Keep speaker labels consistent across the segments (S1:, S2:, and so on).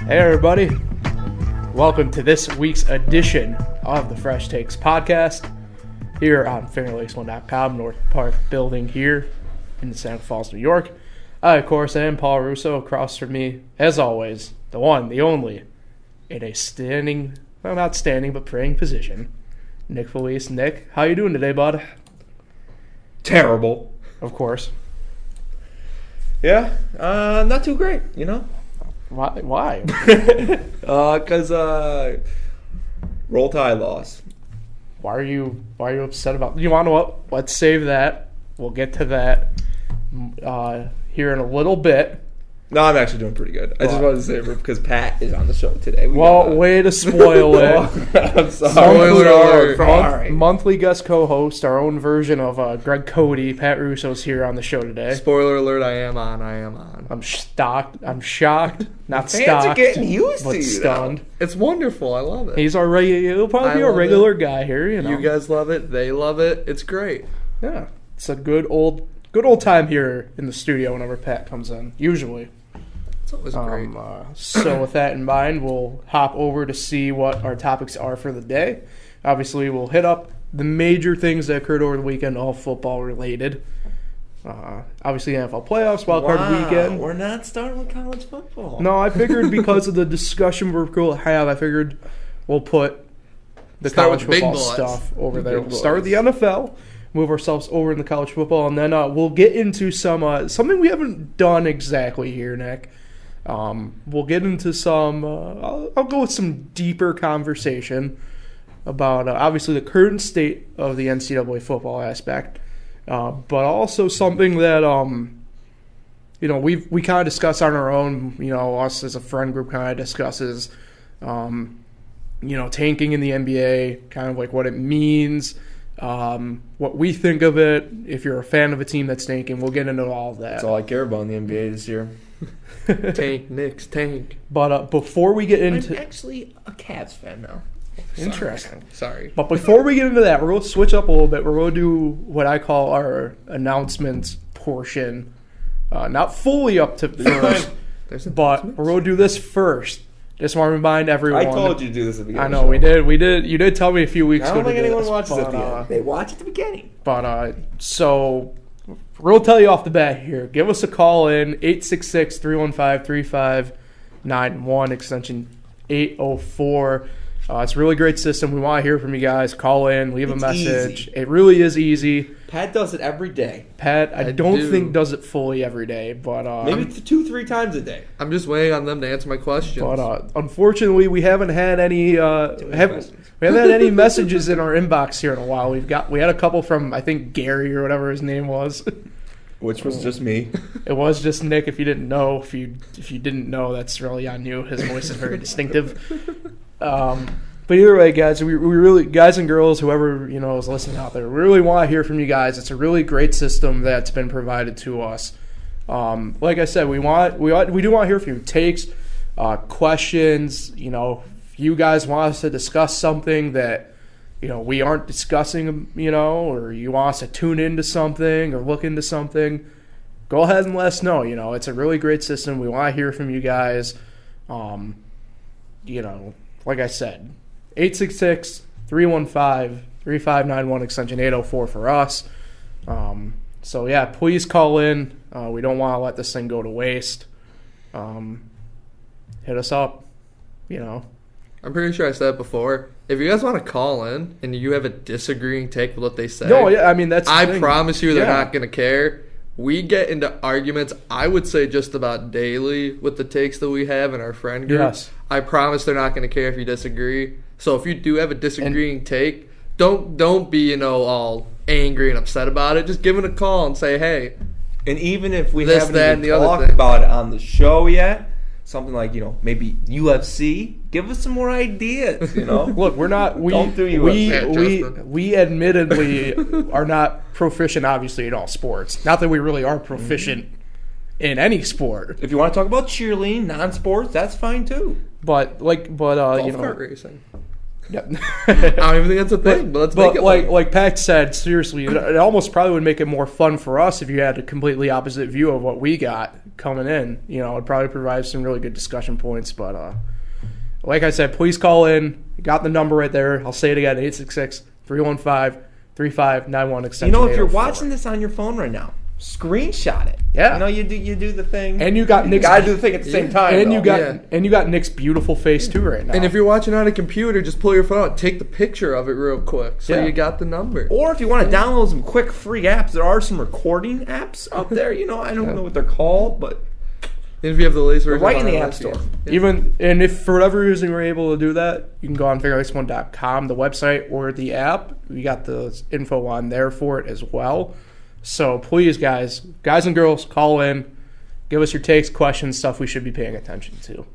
S1: Hey everybody, welcome to this week's edition of the Fresh Takes podcast here on FingerLakes1.com, North Park Building here in Santa Falls, New York. I, of course, am Paul Russo. Across from me, as always, the one, the only, in a standing, well, not standing, but praying position, Nick Felice. Nick, how you doing today, bud?
S2: Terrible.
S1: Of course.
S2: Yeah, not too great, you know?
S1: Why?
S2: Because Roll Tide lost.
S1: Why are you upset about? You want to what? Let's save that. We'll get to that here in a little bit.
S2: No, I'm actually doing pretty good. I just wanted to say it because Pat is on the show today.
S1: Way to spoil it.
S2: I'm sorry.
S1: Monthly guest co-host, our own version of Greg Cody. Pat Russo's here on the show today.
S2: Spoiler alert, I am on.
S1: I'm shocked, not
S2: Fans
S1: stocked,
S2: are getting used
S1: but
S2: to you
S1: stunned.
S2: Now. It's wonderful. I love it.
S1: He'll probably be a regular guy here. You know,
S2: you guys love it. They love it. It's great.
S1: Yeah, it's a good old time here in the studio whenever Pat comes in. Usually.
S2: It's always great.
S1: So with that in mind, we'll hop over to see what our topics are for the day. Obviously, we'll hit up the major things that occurred over the weekend, all football related. Obviously, NFL playoffs, wildcard weekend.
S2: We're not starting with college football.
S1: No, I figured because of the discussion we're going to have, I figured we'll put the college football stuff over there. We'll start with the NFL, move ourselves over into college football, and then we'll get into something we haven't done exactly here, Nick. We'll get into some, I'll go with some deeper conversation about obviously the current state of the NCAA football aspect, but also something that, we kind of discuss on our own, us as a friend group kind of discusses, tanking in the NBA, kind of like what it means, what we think of it. If you're a fan of a team that's tanking, we'll get into all of that.
S2: That's all I care about in the NBA this year. Tank, Knicks, tank.
S1: But before we get into...
S2: I'm actually a Cavs fan now.
S1: Interesting.
S2: Sorry.
S1: But before we get into that, we're going to switch up a little bit. We're going to do what I call our announcements portion. Not fully up to first, but we're going to do this first. Just want to remind everyone.
S2: I told you to do this at the beginning.
S1: I know, we did. You did tell me a few weeks ago.
S2: I don't think anyone
S1: this,
S2: watches at the end. They watch at the beginning.
S1: But, so... We'll tell you off the bat here. Give us a call in, 866-315-3591, extension 804. It's a really great system. We want to hear from you guys. Call in, leave a message. Easy. It really is easy.
S2: Pat does it every day.
S1: Pat, I don't think does it fully every day, but
S2: maybe 2-3 times a day. I'm just waiting on them to answer my questions.
S1: But unfortunately, we haven't had any messages in our inbox here in a while. We had a couple from I think Gary or whatever his name was,
S2: which was just me.
S1: It was just Nick. If you didn't know, if you didn't know, that's really on you. His voice is very distinctive. But either way, guys, we really, guys and girls, whoever is listening out there, we really want to hear from you guys. It's a really great system that's been provided to us. Like I said, we do want to hear from you. Takes, questions. If you guys want us to discuss something that we aren't discussing, or you want us to tune into something or look into something, go ahead and let us know. It's a really great system. We want to hear from you guys. Like I said, 866-315-3591, extension 804 for us. So, yeah, please call in. We don't want to let this thing go to waste. Hit us up,
S3: I'm pretty sure I said it before. If you guys want to call in and you have a disagreeing take with what they say,
S1: no, yeah, I mean, that's the
S3: I
S1: thing.
S3: promise you they're not going to care. We get into arguments, I would say, just about daily with the takes that we have in our friend group.
S1: Yes.
S3: I promise they're not going to care if you disagree. So if you do have a disagreeing take, don't be, all angry and upset about it. Just give it a call and say, hey.
S2: And even if we
S3: this,
S2: haven't
S3: that,
S2: even talked about it on the show yet, something like, maybe UFC, give us some more ideas,
S1: Look, we're not we admittedly are not proficient obviously in all sports. Not that we really are proficient in any sport.
S2: If you want to talk about cheerleading, non-sports, that's fine too.
S1: But
S3: golf cart racing.
S1: Yeah.
S3: I don't even think that's a thing, but let's make it
S1: like Pat said, seriously, it almost probably would make it more fun for us if you had a completely opposite view of what we got coming in. You know, it'd probably provide some really good discussion points. But like I said, please call in. You got the number right there. I'll say it again, 866-315-3591 extension.
S2: You know, if you're
S1: 804.
S2: watching this on your phone right now, screenshot it.
S1: Yeah.
S2: You know, you do the thing.
S1: And you got Nick's,
S2: gotta do the thing at the same time.
S1: and
S2: though.
S1: you got Nick's beautiful face too right now.
S3: And if you're watching on a computer, just pull your phone out, take the picture of it real quick, so
S1: Yeah.
S3: you got the number.
S2: Or if you want to download some quick free apps, there are some recording apps out there. You know, I don't know what they're called, but
S3: And if you have the latest
S2: they're
S3: version,
S2: right in the
S3: on
S2: App
S3: iOS,
S2: Store.
S3: yeah.
S1: And if for whatever reason we're able to do that, you can go on figurex1.com, the website, or the app. We got the info on there for it as well. So please, guys and girls, call in. Give us your takes, questions, stuff we should be paying attention to.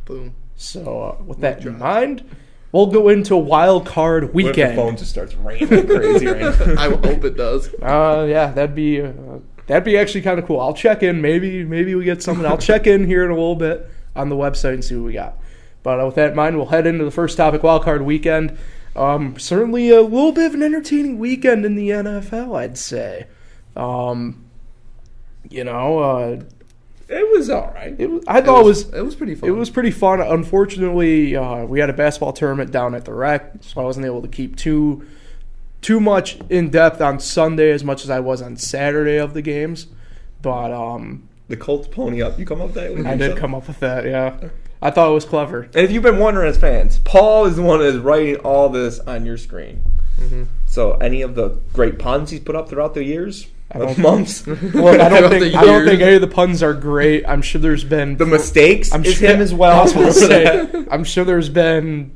S3: Boom.
S1: So with that in mind, we'll go into wild card
S2: what if
S1: weekend.
S2: the phone just starts raining like crazy right now?
S3: I hope it does.
S1: Yeah, that'd be actually kind of cool. I'll check in. Maybe we get something. I'll check in here in a little bit on the website and see what we got. But with that in mind, we'll head into the first topic, wild card weekend. Certainly a little bit of an entertaining weekend in the NFL, I'd say.
S2: It was all right.
S1: I thought
S3: It was pretty fun.
S1: it was pretty fun. Unfortunately, we had a basketball tournament down at the rec, so I wasn't able to keep too much in depth on Sunday as much as I was on Saturday of the games. But
S2: The Colts pony up. You come up with that?
S1: I did come up with that. Yeah, I thought it was clever.
S2: And if you've been wondering as fans, Paul is the one that is writing all this on your screen.
S3: Mm-hmm.
S2: So any of the great puns he's put up throughout the years, months,
S1: Look, I don't think any of the puns are great. I'm sure there's been
S2: the mistakes
S1: I'm
S2: is
S1: sure,
S2: him as well.
S1: I was gonna say, I'm sure there's been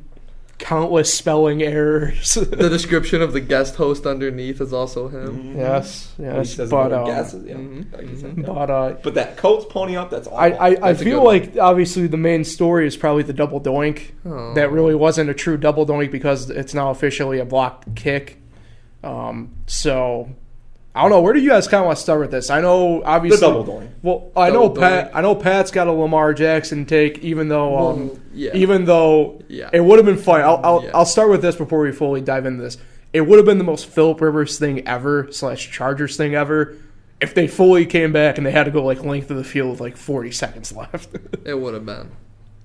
S1: countless spelling errors.
S3: The description of the guest host underneath is also him.
S1: Yes,
S2: When he says
S1: but
S2: another guesses, yeah.
S3: Mhm.
S2: Like you said, yeah.
S1: but
S2: But that Colts pony up, that's awful.
S1: I
S3: That's a
S1: feel
S3: good one.
S1: like obviously the main story is probably the double doink.
S3: Oh.
S1: That really wasn't a true double doink because it's now officially a blocked kick. So I don't know. Where do you guys kind of want to start with this? I know
S2: the
S1: obviously
S2: double doink.
S1: Well, I know
S3: Double
S1: Pat.
S3: doink.
S1: I know Pat's got a Lamar Jackson take, even though
S3: Yeah. Yeah.
S1: it would have been fun. I'll
S3: Yeah.
S1: I'll start with this before we fully dive into this. It would have been the most Philip Rivers thing ever / Chargers thing ever if they fully came back and they had to go like length of the field with like 40 seconds left.
S3: It would have been.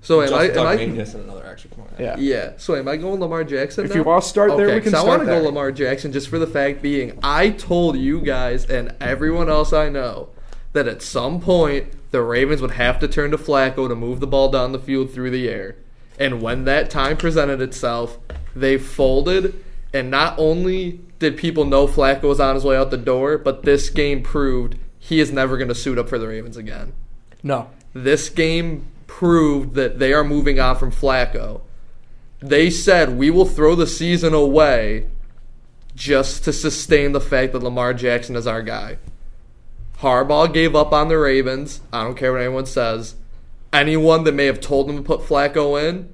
S3: So am
S2: Just Doug
S3: I?
S2: Magnus and another extra point.
S1: Yeah.
S3: Yeah. So am I going Lamar Jackson?
S1: If
S3: now?
S1: you want to start there, we can
S3: I
S1: start
S3: want to
S1: there.
S3: go Lamar Jackson just for the fact being I told you guys and everyone else I know that at some point the Ravens would have to turn to Flacco to move the ball down the field through the air. And when that time presented itself, they folded. And not only did people know Flacco was on his way out the door, but this game proved he is never going to suit up for the Ravens again.
S1: No.
S3: This game proved that they are moving on from Flacco. They said, we will throw the season away just to sustain the fact that Lamar Jackson is our guy. Harbaugh gave up on the Ravens. I don't care what anyone says. Anyone that may have told him to put Flacco in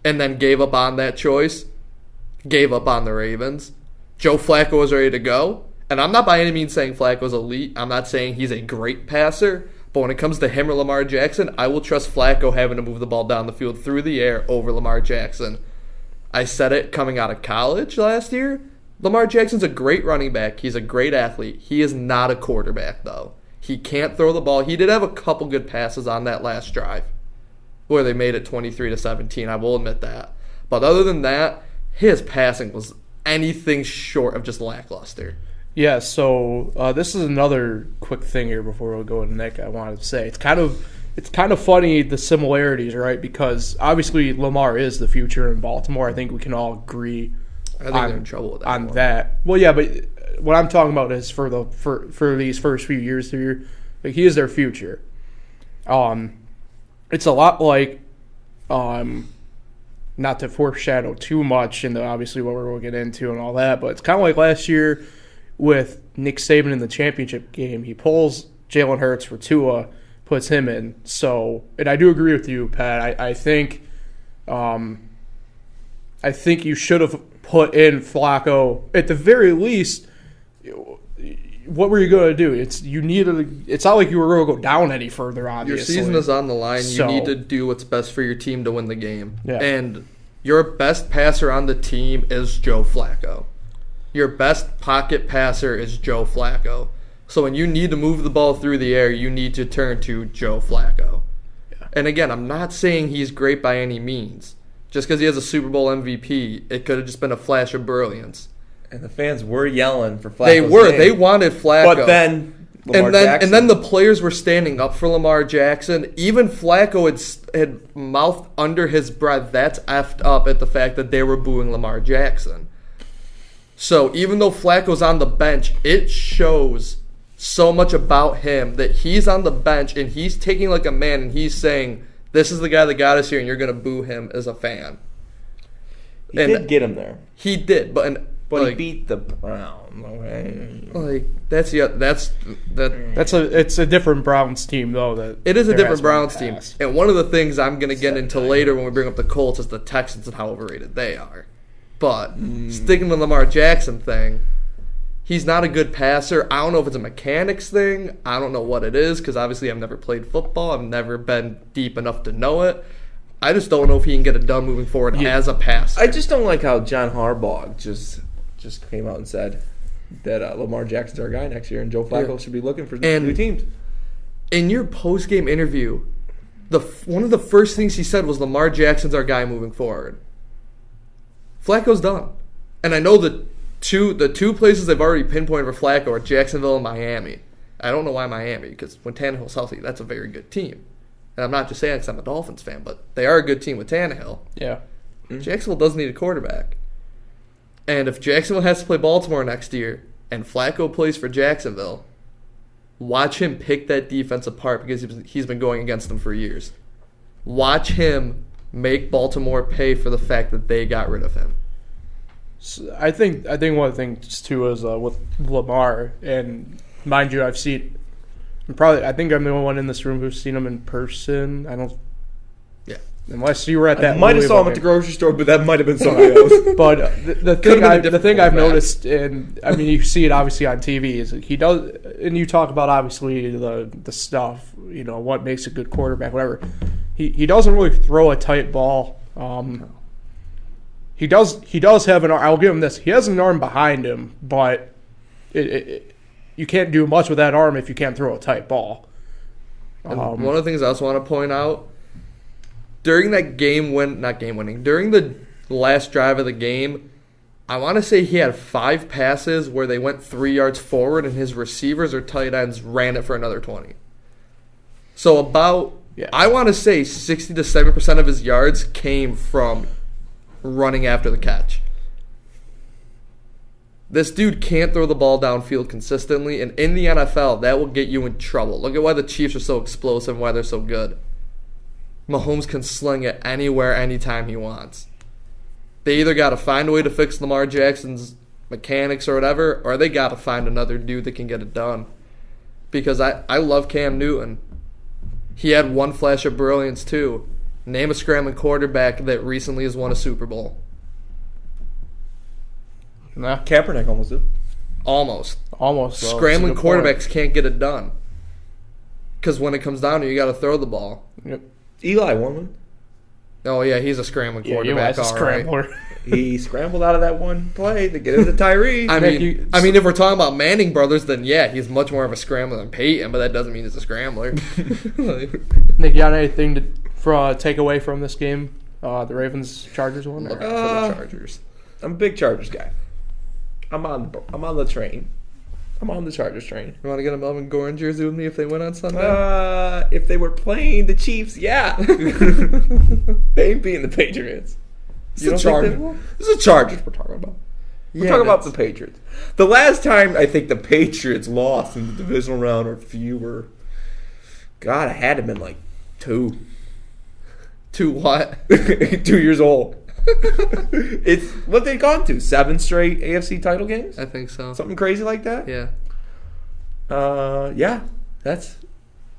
S3: and then gave up on that choice gave up on the Ravens. Joe Flacco was ready to go. And I'm not by any means saying Flacco's elite. I'm not saying he's a great passer. But when it comes to him or Lamar Jackson, I will trust Flacco having to move the ball down the field through the air over Lamar Jackson. I said it coming out of college last year. Lamar Jackson's a great running back. He's a great athlete. He is not a quarterback, though. He can't throw the ball. He did have a couple good passes on that last drive where they made it 23-17. I will admit that. But other than that, his passing was anything short of just lackluster.
S1: Yeah, so this is another quick thing here before we go to Nick. I wanted to say it's kind of funny the similarities, right? Because obviously Lamar is the future in Baltimore. I think we can all agree.
S3: I think they're in trouble with that.
S1: On that. Well, yeah, but what I'm talking about is for these first few years here, like he is their future. It's a lot like, not to foreshadow too much into obviously what we're going to get into and all that, but it's kind of like last year with Nick Saban in the championship game. He pulls Jalen Hurts for Tua, puts him in. So, and I do agree with you, Pat. I think you should have put in Flacco at the very least. What were you going to do? It's not like you were going to go down any further. Obviously,
S3: your season is on the line.
S1: So-
S3: You need to do what's best for your team to win the game.
S1: Yeah.
S3: And your best passer on the team is Joe Flacco. Your best pocket passer is Joe Flacco. So when you need to move the ball through the air, you need to turn to Joe Flacco. Yeah. And again, I'm not saying he's great by any means. Just because he has a Super Bowl MVP, it could have just been a flash of brilliance.
S2: And the fans were yelling for Flacco.
S3: They were. They wanted Flacco.
S2: But then Lamar Jackson.
S3: And then the players were standing up for Lamar Jackson. Even Flacco had mouthed under his breath, that's effed up at the fact that they were booing Lamar Jackson. So even though Flacco's on the bench, it shows so much about him that he's on the bench and he's taking like a man and he's saying, this is the guy that got us here and you're going to boo him as a fan.
S2: He did get him there.
S3: He did, but
S2: like,
S3: he
S2: beat the Browns.
S3: Like
S1: it's a different Browns team though. That
S3: it is a different Browns team. And one of the things I'm going to get into later when we bring up the Colts is the Texans and how overrated they are. But sticking to the Lamar Jackson thing, he's not a good passer. I don't know if it's a mechanics thing. I don't know what it is because obviously I've never played football. I've never been deep enough to know it. I just don't know if he can get it done moving forward as a passer.
S2: I just don't like how John Harbaugh just came out and said that Lamar Jackson's our guy next year and Joe Flacco should be looking for new teams. In
S3: your post-game interview, one of the first things he said was Lamar Jackson's our guy moving forward. Flacco's done. And I know the two places they've already pinpointed for Flacco are Jacksonville and Miami. I don't know why Miami, because when Tannehill's healthy, that's a very good team. And I'm not just saying because I'm a Dolphins fan, but they are a good team with Tannehill.
S1: Yeah.
S3: Jacksonville doesn't need a quarterback. And if Jacksonville has to play Baltimore next year and Flacco plays for Jacksonville, watch him pick that defense apart because he's been going against them for years. Watch him make Baltimore pay for the fact that they got rid of him.
S1: So I think one of the things too is with Lamar, and mind you, I think I'm the only one in this room who's seen him in person. Unless you were at that.
S2: I might have saw him at the grocery store, but that might have been somebody else.
S1: But the thing I've noticed, and I mean you see it obviously on TV, is that he does, and you talk about obviously the stuff, what makes a good quarterback, whatever. He doesn't really throw a tight ball. He does have an arm. I'll give him this. He has an arm behind him, but you can't do much with that arm if you can't throw a tight ball.
S3: One of the things I also want to point out, during that during the last drive of the game, I want to say he had 5 passes where they went 3 yards forward and his receivers or tight ends ran it for another 20. So I want to say 60 to 70% of his yards came from running after the catch. This dude can't throw the ball downfield consistently, and in the NFL, that will get you in trouble. Look at why the Chiefs are so explosive and why they're so good. Mahomes can sling it anywhere, anytime he wants. They either got to find a way to fix Lamar Jackson's mechanics or whatever, or they got to find another dude that can get it done. Because I love Cam Newton. He had one flash of brilliance, too. Name a scrambling quarterback that recently has won a Super Bowl.
S2: Nah, Kaepernick almost did.
S3: Almost.
S1: Scrambling
S3: quarterbacks can't get it done. Because when it comes down to it, you got to throw the ball.
S1: Yep.
S2: Eli won one.
S3: Oh, yeah, he's a scrambling quarterback.
S1: Eli's a scrambler.
S2: Right. He scrambled out of that one play to get it to Tyree.
S3: I mean, if we're talking about Manning brothers, then yeah, he's much more of a scrambler than Peyton, but that doesn't mean he's a scrambler.
S1: Nick, you got anything to take away from this game? The Ravens-Chargers one?
S3: For the Chargers.
S2: I'm a big Chargers guy. I'm on the train. I'm on the Chargers train.
S3: You want to get a Melvin Gordon jersey with me if they win on Sunday?
S2: If they were playing the Chiefs, yeah. They ain't beating the Patriots. This is the Chargers we're talking about. We're talking about the Patriots. The last time I think the Patriots lost in the divisional round or fewer, God, it had to have been like 2.
S3: 2 what?
S2: 2 years old. It's what they've gone to 7 straight AFC title games.
S3: I think so.
S2: Something crazy like that.
S3: Yeah.
S2: Yeah. That's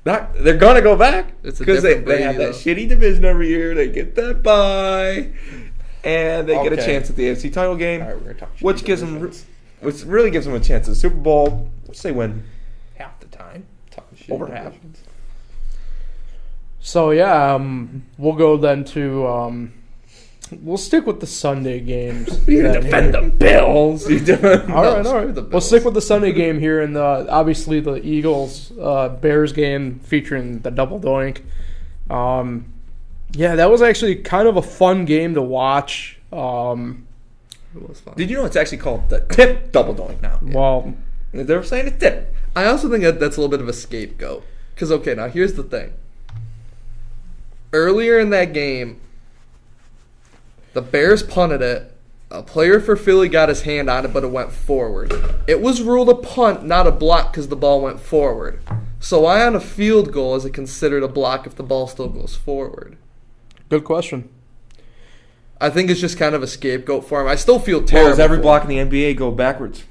S2: not. They're gonna go back because they have that shitty division every year. They get that bye, and they get a chance at the AFC title game, which really gives them a chance at the Super Bowl, which they win half the time, over half.
S1: So yeah, we'll go then to We'll stick with the Sunday games.
S2: You defend the Bills.
S1: All right. We'll stick with the Sunday game here, and obviously the Eagles Bears game featuring the double doink. Yeah, that was actually kind of a fun game to watch.
S3: It was fun.
S2: Did you know it's actually called the tip double doink now?
S1: Well,
S2: they're saying it's tip.
S3: I also think that's a little bit of a scapegoat. Because, okay, now here's the thing. Earlier in that game, the Bears punted it. A player for Philly got his hand on it, but it went forward. It was ruled a punt, not a block, because the ball went forward. So why on a field goal is it considered a block if the ball still goes forward?
S1: good question.
S3: I think it's just kind of a scapegoat for him. I still feel terrible.
S2: Does every block in the NBA go backwards?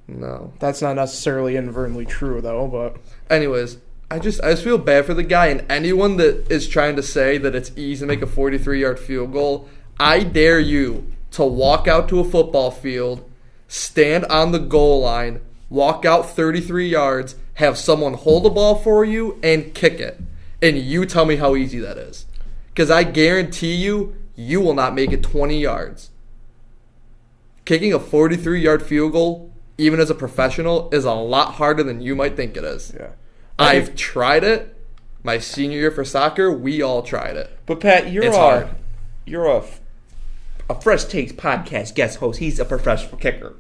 S3: No.
S1: That's not necessarily inadvertently true, though. But
S3: anyways, I just feel bad for the guy, and anyone that is trying to say that it's easy to make a 43-yard field goal, I dare you to walk out to a football field, stand on the goal line, walk out 33 yards, have someone hold the ball for you, and kick it. And you tell me how easy that is. Because I guarantee you, you will not make it 20 yards. Kicking a 43-yard field goal, even as a professional, is a lot harder than you might think it is.
S1: yeah,
S3: I've tried it. My senior year for soccer, we all tried it.
S2: But Pat,
S3: It's hard.
S2: you're a Fresh Takes podcast guest host. He's a professional kicker.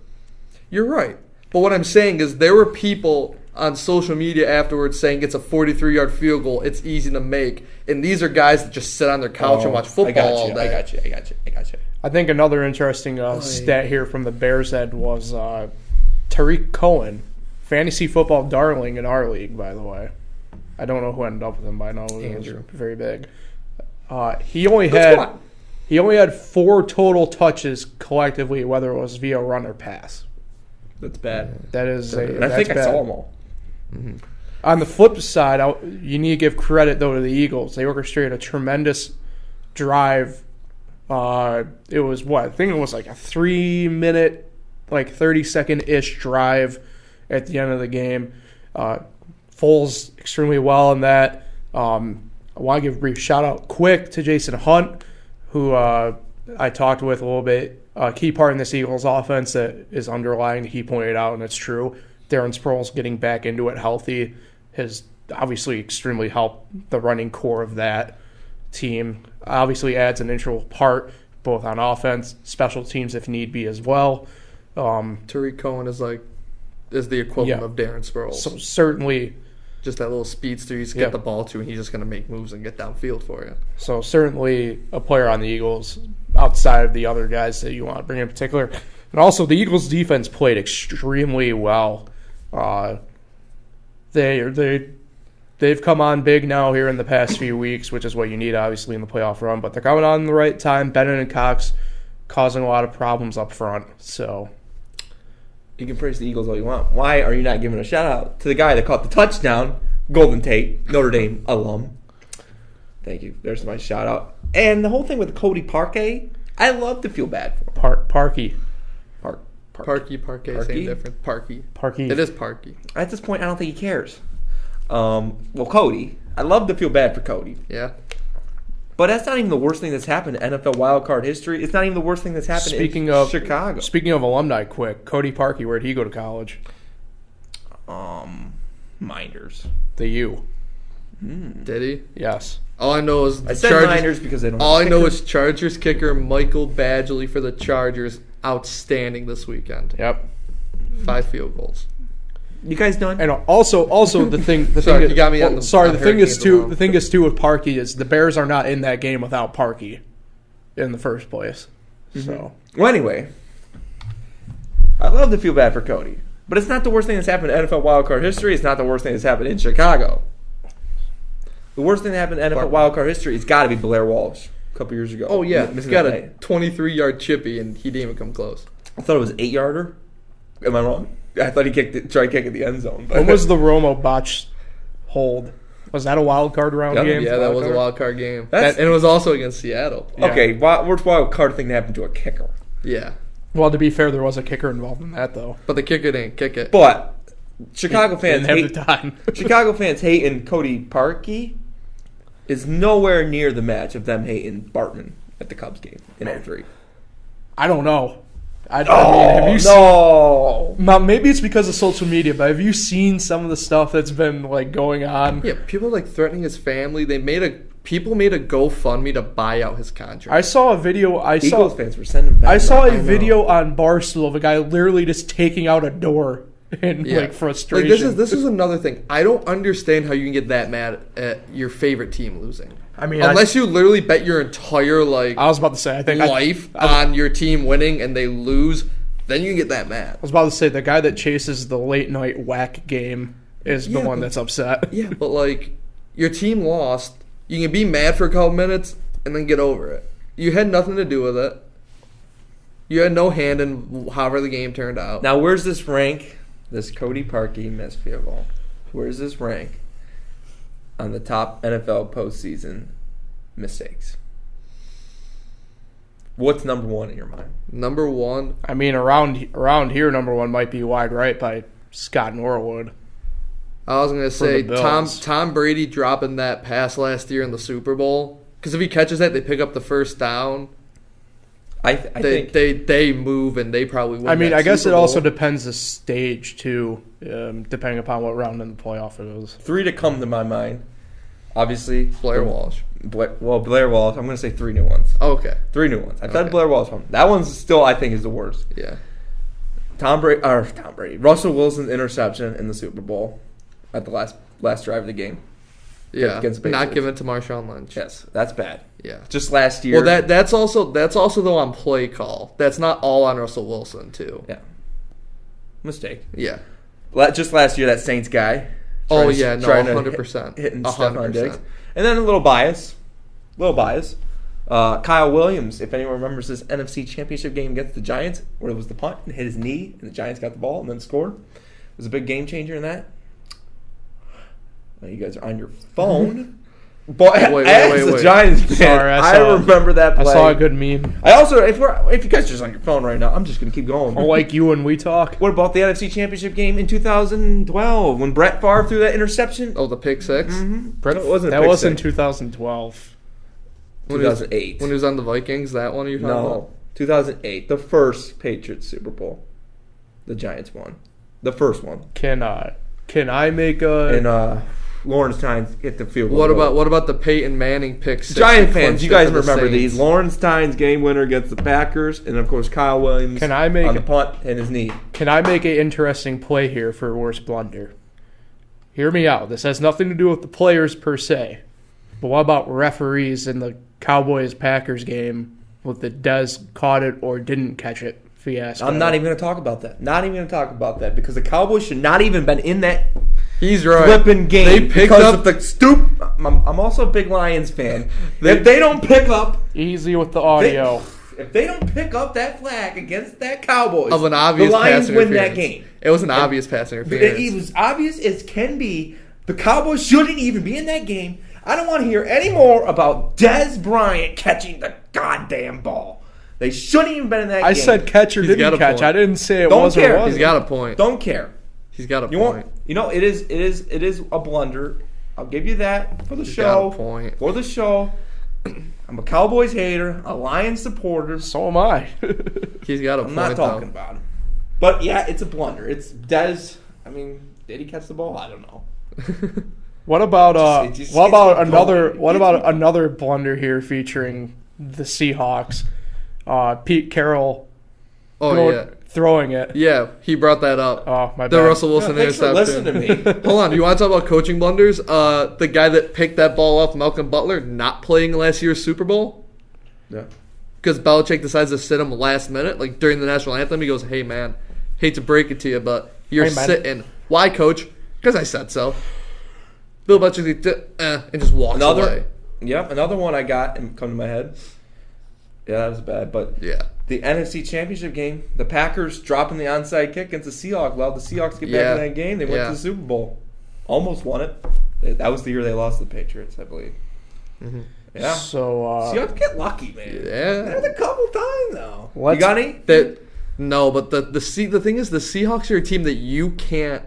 S3: You're right. But what I'm saying is there were people on social media afterwards saying it's a 43-yard field goal, it's easy to make. And these are guys that just sit on their couch and watch football all day.
S2: I got you.
S1: I think another interesting stat here from the Bears head was Tariq Cohen, fantasy football darling in our league, by the way. I don't know who ended up with him, but I know it was very big. He only had 4 total touches collectively, whether it was via run or pass.
S2: That's bad.
S1: That is,
S2: And I think I saw them all.
S3: Mm-hmm.
S1: On the flip side, you need to give credit though to the Eagles. They orchestrated a tremendous drive. It was I think it was like a 3-minute, like 30-second-ish drive at the end of the game. Foles extremely well in that. I want to give a brief shout out quick to Jason Hunt, who I talked with a little bit. Key part in this Eagles offense that is underlying, he pointed out, and it's true. Darren Sproles getting back into it healthy has obviously extremely helped the running core of that team. Obviously adds an integral part both on offense, special teams if need be as well.
S3: Tariq Cohen is the equivalent of Darren Sproles.
S1: So certainly,
S3: just that little speedster you just get the ball to, and he's just going to make moves and get downfield for you.
S1: So certainly a player on the Eagles outside of the other guys that you want to bring in particular. And also the Eagles defense played extremely well. They've come on big now here in the past few weeks, which is what you need obviously in the playoff run. But they're coming on in the right time. Bennett and Cox causing a lot of problems up front. So
S2: you can praise the Eagles all you want. Why are you not giving a shout out to the guy that caught the touchdown, Golden Tate, Notre Dame alum? Thank you. There's my shout out. And the whole thing with Cody Parquet, I love to feel bad for him.
S1: Parkey.
S3: Parkey, same difference. Parkey. It is Parkey.
S2: At this point, I don't think he cares. Cody, I love to feel bad for Cody.
S3: Yeah.
S2: But that's not even the worst thing that's happened in NFL wildcard history. It's not even the worst thing that's happened in Chicago.
S1: Speaking of alumni, quick, Cody Parkey, where'd he go to college?
S2: Miners.
S1: The U.
S3: Did he?
S1: Yes.
S3: All I know is
S2: I said Miners because they don't.
S3: All I know is Chargers kicker Michael Badgley for the Chargers, outstanding this weekend.
S1: Yep.
S3: 5 field goals.
S2: You guys done?
S1: And also the thing.
S3: Sorry, you got me.
S1: The thing is too with Parkey is the Bears are not in that game without Parkey, in the first place. Mm-hmm. So
S2: anyway, I love to feel bad for Cody, but it's not the worst thing that's happened in NFL wildcard history. It's not the worst thing that's happened in Chicago. The worst thing that happened in NFL wildcard history has got to be Blair Walsh a couple years ago.
S3: Oh yeah, he's got a 23-yard chippy and he didn't even come close.
S2: I thought it was 8-yarder. Am I wrong? I thought he tried kicking the end zone.
S1: When was the Romo botch hold? Was that a wild card round game?
S3: Yeah, that was a wild card game. And it was also against Seattle.
S2: Yeah. Okay, worst wild card thing that happened to a kicker.
S3: Yeah.
S1: Well, to be fair, there was a kicker involved in that, though.
S3: But the kicker didn't kick it.
S2: But Chicago fans
S1: hate the time.
S2: Chicago fans hating Cody Parkey is nowhere near the match of them hating Bartman at the Cubs game in 03?
S1: I don't know. I mean, have you seen, maybe it's because of social media, but have you seen some of the stuff that's been like going on?
S3: Yeah, people like threatening his family. People made a GoFundMe to buy out his contract.
S1: I saw a video.
S2: Eagles fans were sending back.
S1: I saw a video on Barstool of a guy literally just taking out a door in like frustration.
S3: Like, this is another thing. I don't understand how you can get that mad at your favorite team losing.
S1: I mean,
S3: unless you literally bet your entire
S1: I was about to say, I think
S3: life on your team winning and they lose, then you can get that mad.
S1: I was about to say the guy that chases the late night whack game is the one that's upset.
S3: Yeah, but like your team lost, you can be mad for a couple minutes and then get over it. You had nothing to do with it. You had no hand in however the game turned out.
S2: Now, where's this rank? This Cody Parkey missed field goal. Where's this rank on the top NFL postseason mistakes? What's number one in your mind?
S3: Number one?
S1: I mean, around here, number one might be wide right by Scott Norwood.
S3: I was going to say Tom Brady dropping that pass last year in the Super Bowl. Because if he catches that, they pick up the first down.
S2: I think
S3: they move and they probably win.
S1: I mean, I guess
S3: Super
S1: it
S3: Bowl.
S1: Also depends the stage too, depending upon what round in the playoff it is.
S2: 3 to come to my mind. Obviously,
S3: Blair Walsh.
S2: Blair Walsh. I'm going to say 3 new ones.
S3: Oh, okay.
S2: 3 new ones. I've said Blair Walsh one. That one's still, I think, is the worst.
S3: Yeah.
S2: Tom Brady. Russell Wilson's interception in the Super Bowl at the last drive of the game.
S3: Yeah.
S2: Against the
S3: Not given to Marshawn Lynch.
S2: Yes, that's bad.
S3: Yeah.
S2: Just last year.
S3: Well, that's also though on play call. That's not all on Russell Wilson too.
S2: Yeah. Mistake.
S3: Yeah.
S2: Just last year, that Saints guy.
S3: Oh yeah, no,
S2: 100%. Hitting Stephon Diggs. And then a little bias. Kyle Williams, if anyone remembers this NFC Championship game against the Giants, where it was the punt and hit his knee, and the Giants got the ball and then scored. It was a big game changer in that. Now you guys are on your phone. But as a Giants fan,
S1: sorry,
S2: I remember that play.
S1: I saw a good meme.
S2: I also, if you guys are just on your phone right now, I'm just going to keep going.
S1: Like you when we talk.
S2: What about the NFC Championship game in 2012 when Brett Favre threw that interception?
S3: Oh, the pick six?
S2: Mm-hmm.
S1: That was in 2012.
S2: 2008.
S3: When he was on the Vikings, that one you're talking about?
S2: 2008. The first Patriots Super Bowl. The Giants won. The first one.
S1: Can I make a...
S2: And Lawrence Tynes hit the field goal.
S3: What about the Peyton Manning pick six?
S2: Giant fans, you guys remember these. Lawrence Tynes game winner against the Packers, and of course Kyle Williams on the punt and his knee.
S1: Can I make an interesting play here for a worst blunder? Hear me out. This has nothing to do with the players per se. But what about referees in the Cowboys-Packers game with the Dez caught it or didn't catch it fiasco?
S2: I'm not even going to talk about that. Because the Cowboys should not even been in that
S3: He's right.
S2: flipping game.
S3: They picked up
S2: of the stoop. I'm also a big Lions fan. If they don't pick up...
S1: Easy with the audio.
S2: If they don't pick up that flag against that Cowboys,
S3: of an obvious
S2: the Lions
S3: pass
S2: win that game.
S3: It was an obvious pass interference.
S2: It was obvious as can be. The Cowboys shouldn't even be in that game. I don't want to hear any more about Dez Bryant catching the goddamn ball. They shouldn't even been in that game.
S1: I said catch or didn't catch. I didn't say it was or wasn't.
S3: He's got a point.
S2: Don't care.
S3: He's got a point.
S2: It is a blunder. I'll give you that for the show.
S3: Got a point.
S2: For the show. I'm a Cowboys hater, a Lions supporter.
S1: So am I.
S3: He's got a point.
S2: I'm not talking about him. But yeah, it's a blunder. It's Dez. I mean, did he catch the ball? I don't know.
S1: What about another blunder here featuring the Seahawks? Pete Carroll throwing it.
S3: Yeah, he brought that up.
S1: Oh, my bad.
S3: The Russell Wilson interception.
S2: Listen to me.
S3: Hold on, you want to talk about coaching blunders? The guy that picked that ball off Malcolm Butler not playing last year's Super Bowl?
S2: Yeah.
S3: Because Belichick decides to sit him last minute, like during the national anthem. He goes, "Hey man, hate to break it to you, but you're sitting." Why, coach? Because I said so. Bill Belichick and just walks away.
S2: Yep, another one I got and come to my head. Yeah, that was bad, but
S3: yeah.
S2: The NFC Championship game, the Packers dropping the onside kick against the Seahawks. Allowed the Seahawks get back in that game. They went to the Super Bowl. Almost won it. That was the year they lost to the Patriots, I believe.
S3: Mm-hmm.
S2: Yeah.
S1: So
S2: Seahawks get lucky, man.
S3: Yeah.
S2: There's a couple times though. You got any?
S3: No, but the thing is, the Seahawks are a team that you can't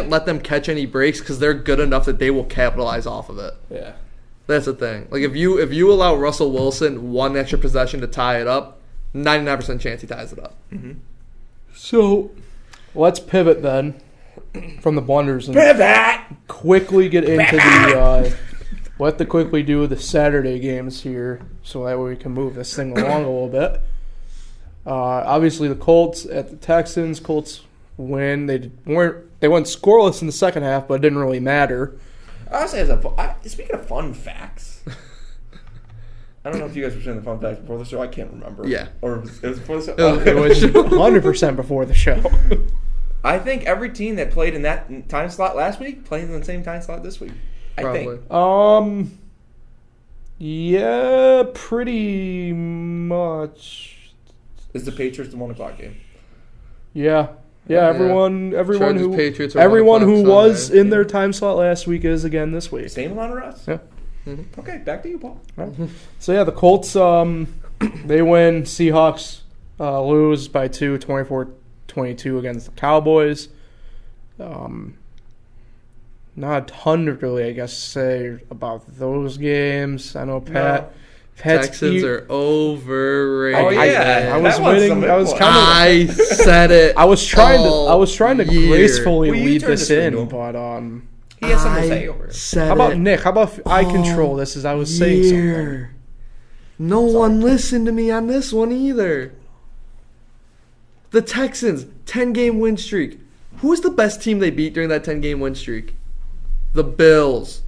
S3: let them catch any breaks because they're good enough that they will capitalize off of it.
S2: Yeah.
S3: That's the thing. Like, if you allow Russell Wilson one extra possession to tie it up, 99% chance he ties it up.
S2: Mm-hmm.
S1: So, let's pivot then from the blunders and quickly get into we'll have to quickly do the Saturday games here so that way we can move this thing along a little bit. Obviously, the Colts at the Texans. Colts win. They went scoreless in the second half, but it didn't really matter.
S2: Honestly, speaking of fun facts, I don't know if you guys were saying the fun facts before the show. I can't remember.
S3: Yeah.
S2: Or it was before the show?
S1: It was 100% before the show.
S2: I think every team that played in that time slot last week played in the same time slot this week.
S3: Probably.
S2: I think.
S1: Yeah, pretty much.
S2: Is the Patriots the 1 o'clock game?
S1: Yeah. Yeah, everyone
S3: Chargers,
S1: who was in their time slot last week is again this week.
S2: Same amount of rest?
S1: Yeah.
S2: Mm-hmm. Okay, back to you, Paul.
S1: Right. So, yeah, the Colts, they win. Seahawks lose by 2, 24-22 against the Cowboys. Not a ton really, I guess, to say about those games. I know
S3: Texans are overrated.
S2: Oh yeah,
S1: I was winning.
S3: I said it.
S1: I was trying to gracefully
S2: Will you
S1: lead
S2: turn
S1: this
S2: this
S1: in,
S2: thing
S1: but
S2: he has something to say over it.
S1: how about Nick? How about I control this as I was saying something?
S3: No one listened to me on this one either. The Texans, 10-game win streak. Who was the best team they beat during that 10-game win streak? The Bills.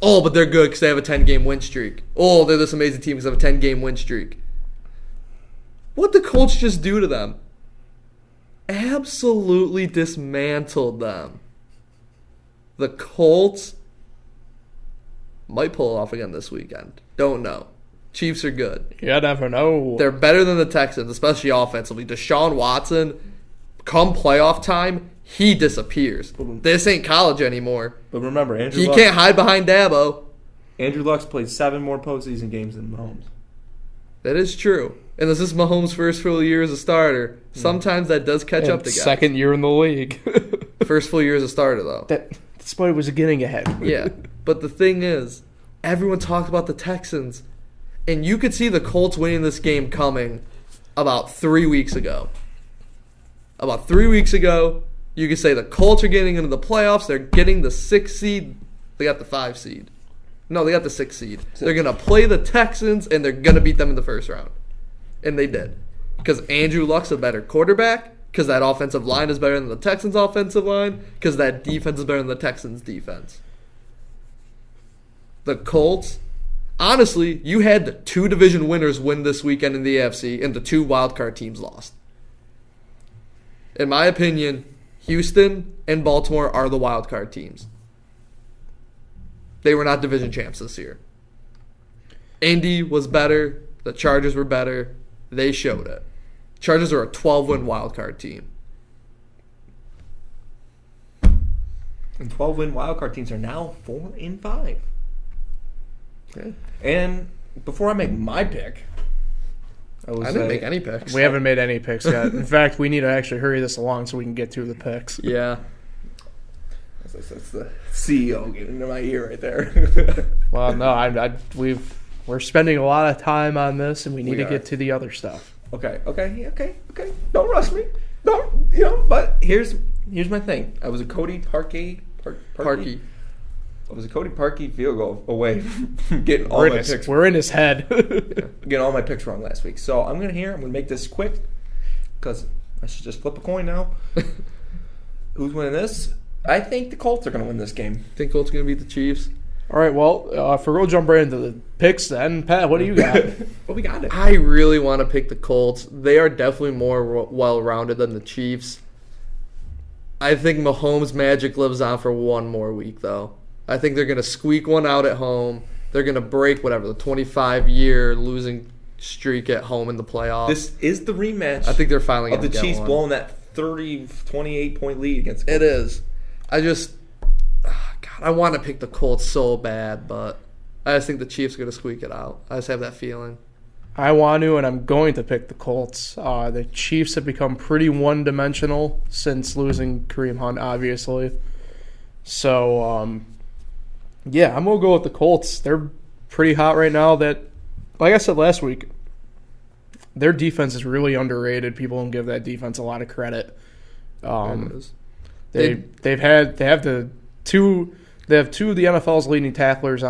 S3: Oh, but they're good because they have a 10-game win streak. Oh, they're this amazing team because they have a 10-game win streak. What did the Colts just do to them? Absolutely dismantled them. The Colts might pull it off again this weekend. Don't know. Chiefs are good.
S1: You never know.
S3: They're better than the Texans, especially offensively. Deshaun Watson, come playoff time, he disappears. This ain't college anymore.
S2: But remember,
S3: he can't hide behind Dabo.
S2: Andrew Luck's played 7 more postseason games than Mahomes.
S3: That is true. And this is Mahomes' first full year as a starter. Sometimes that does catch up to guys.
S1: Second year in the league.
S3: First full year as a starter, though.
S1: That's what it was getting ahead.
S3: Yeah. But the thing is, everyone talked about the Texans. And you could see the Colts winning this game coming about 3 weeks ago. About 3 weeks ago, you could say the Colts are getting into the playoffs. They're getting the 6th seed. They got the 5 seed. No, they got the 6th seed. They're going to play the Texans, and they're going to beat them in the first round. And they did. Because Andrew Luck's a better quarterback, because that offensive line is better than the Texans' offensive line, because that defense is better than the Texans' defense. The Colts, honestly, you had the 2 division winners win this weekend in the AFC, and the 2 wildcard teams lost. In my opinion, Houston and Baltimore are the wildcard teams. They were not division champs this year. Indy was better. The Chargers were better. They showed it. Chargers are a 12-win wildcard team.
S2: And 12-win wildcard teams are now 4-5.
S3: Okay.
S2: And before I make my pick,
S3: I didn't make any picks.
S1: We haven't made any picks yet. In fact, we need to actually hurry this along so we can get through the picks.
S3: Yeah.
S2: That's the CEO getting into my ear right there.
S1: Well, no, we're spending a lot of time on this, and we need to get to the other stuff.
S2: Okay. Don't rush me. But here's my thing. I was a Cody Parkey. I was a Cody Parkey field goal away from getting all my picks.
S1: We're in his head.
S2: Getting all my picks wrong last week. So I'm gonna make this quick because I should just flip a coin now. Who's winning this? I think the Colts are gonna win this game.
S3: Think Colts are gonna beat the Chiefs?
S1: All right. Well, if we're gonna jump right into the picks, then Pat, what do you got?
S2: Well, we got it.
S3: I really want to pick the Colts. They are definitely more well-rounded than the Chiefs. I think Mahomes' magic lives on for one more week, though. I think they're going to squeak one out at home. They're going to break the 25-year losing streak at home in the playoffs.
S2: This is the rematch.
S3: I think they're finally going to get
S2: of the Chiefs
S3: one.
S2: blowing that 28-point lead against the
S3: It
S2: Colts.
S3: is. I want to pick the Colts so bad, but I just think the Chiefs are going to squeak it out. I just have that feeling.
S1: I want to, and I'm going to pick the Colts. The Chiefs have become pretty one-dimensional since losing Kareem Hunt, obviously. So Yeah, I'm going to go with the Colts. They're pretty hot right now. That, like I said last week, their defense is really underrated. People don't give that defense a lot of credit. They have two of the NFL's leading tacklers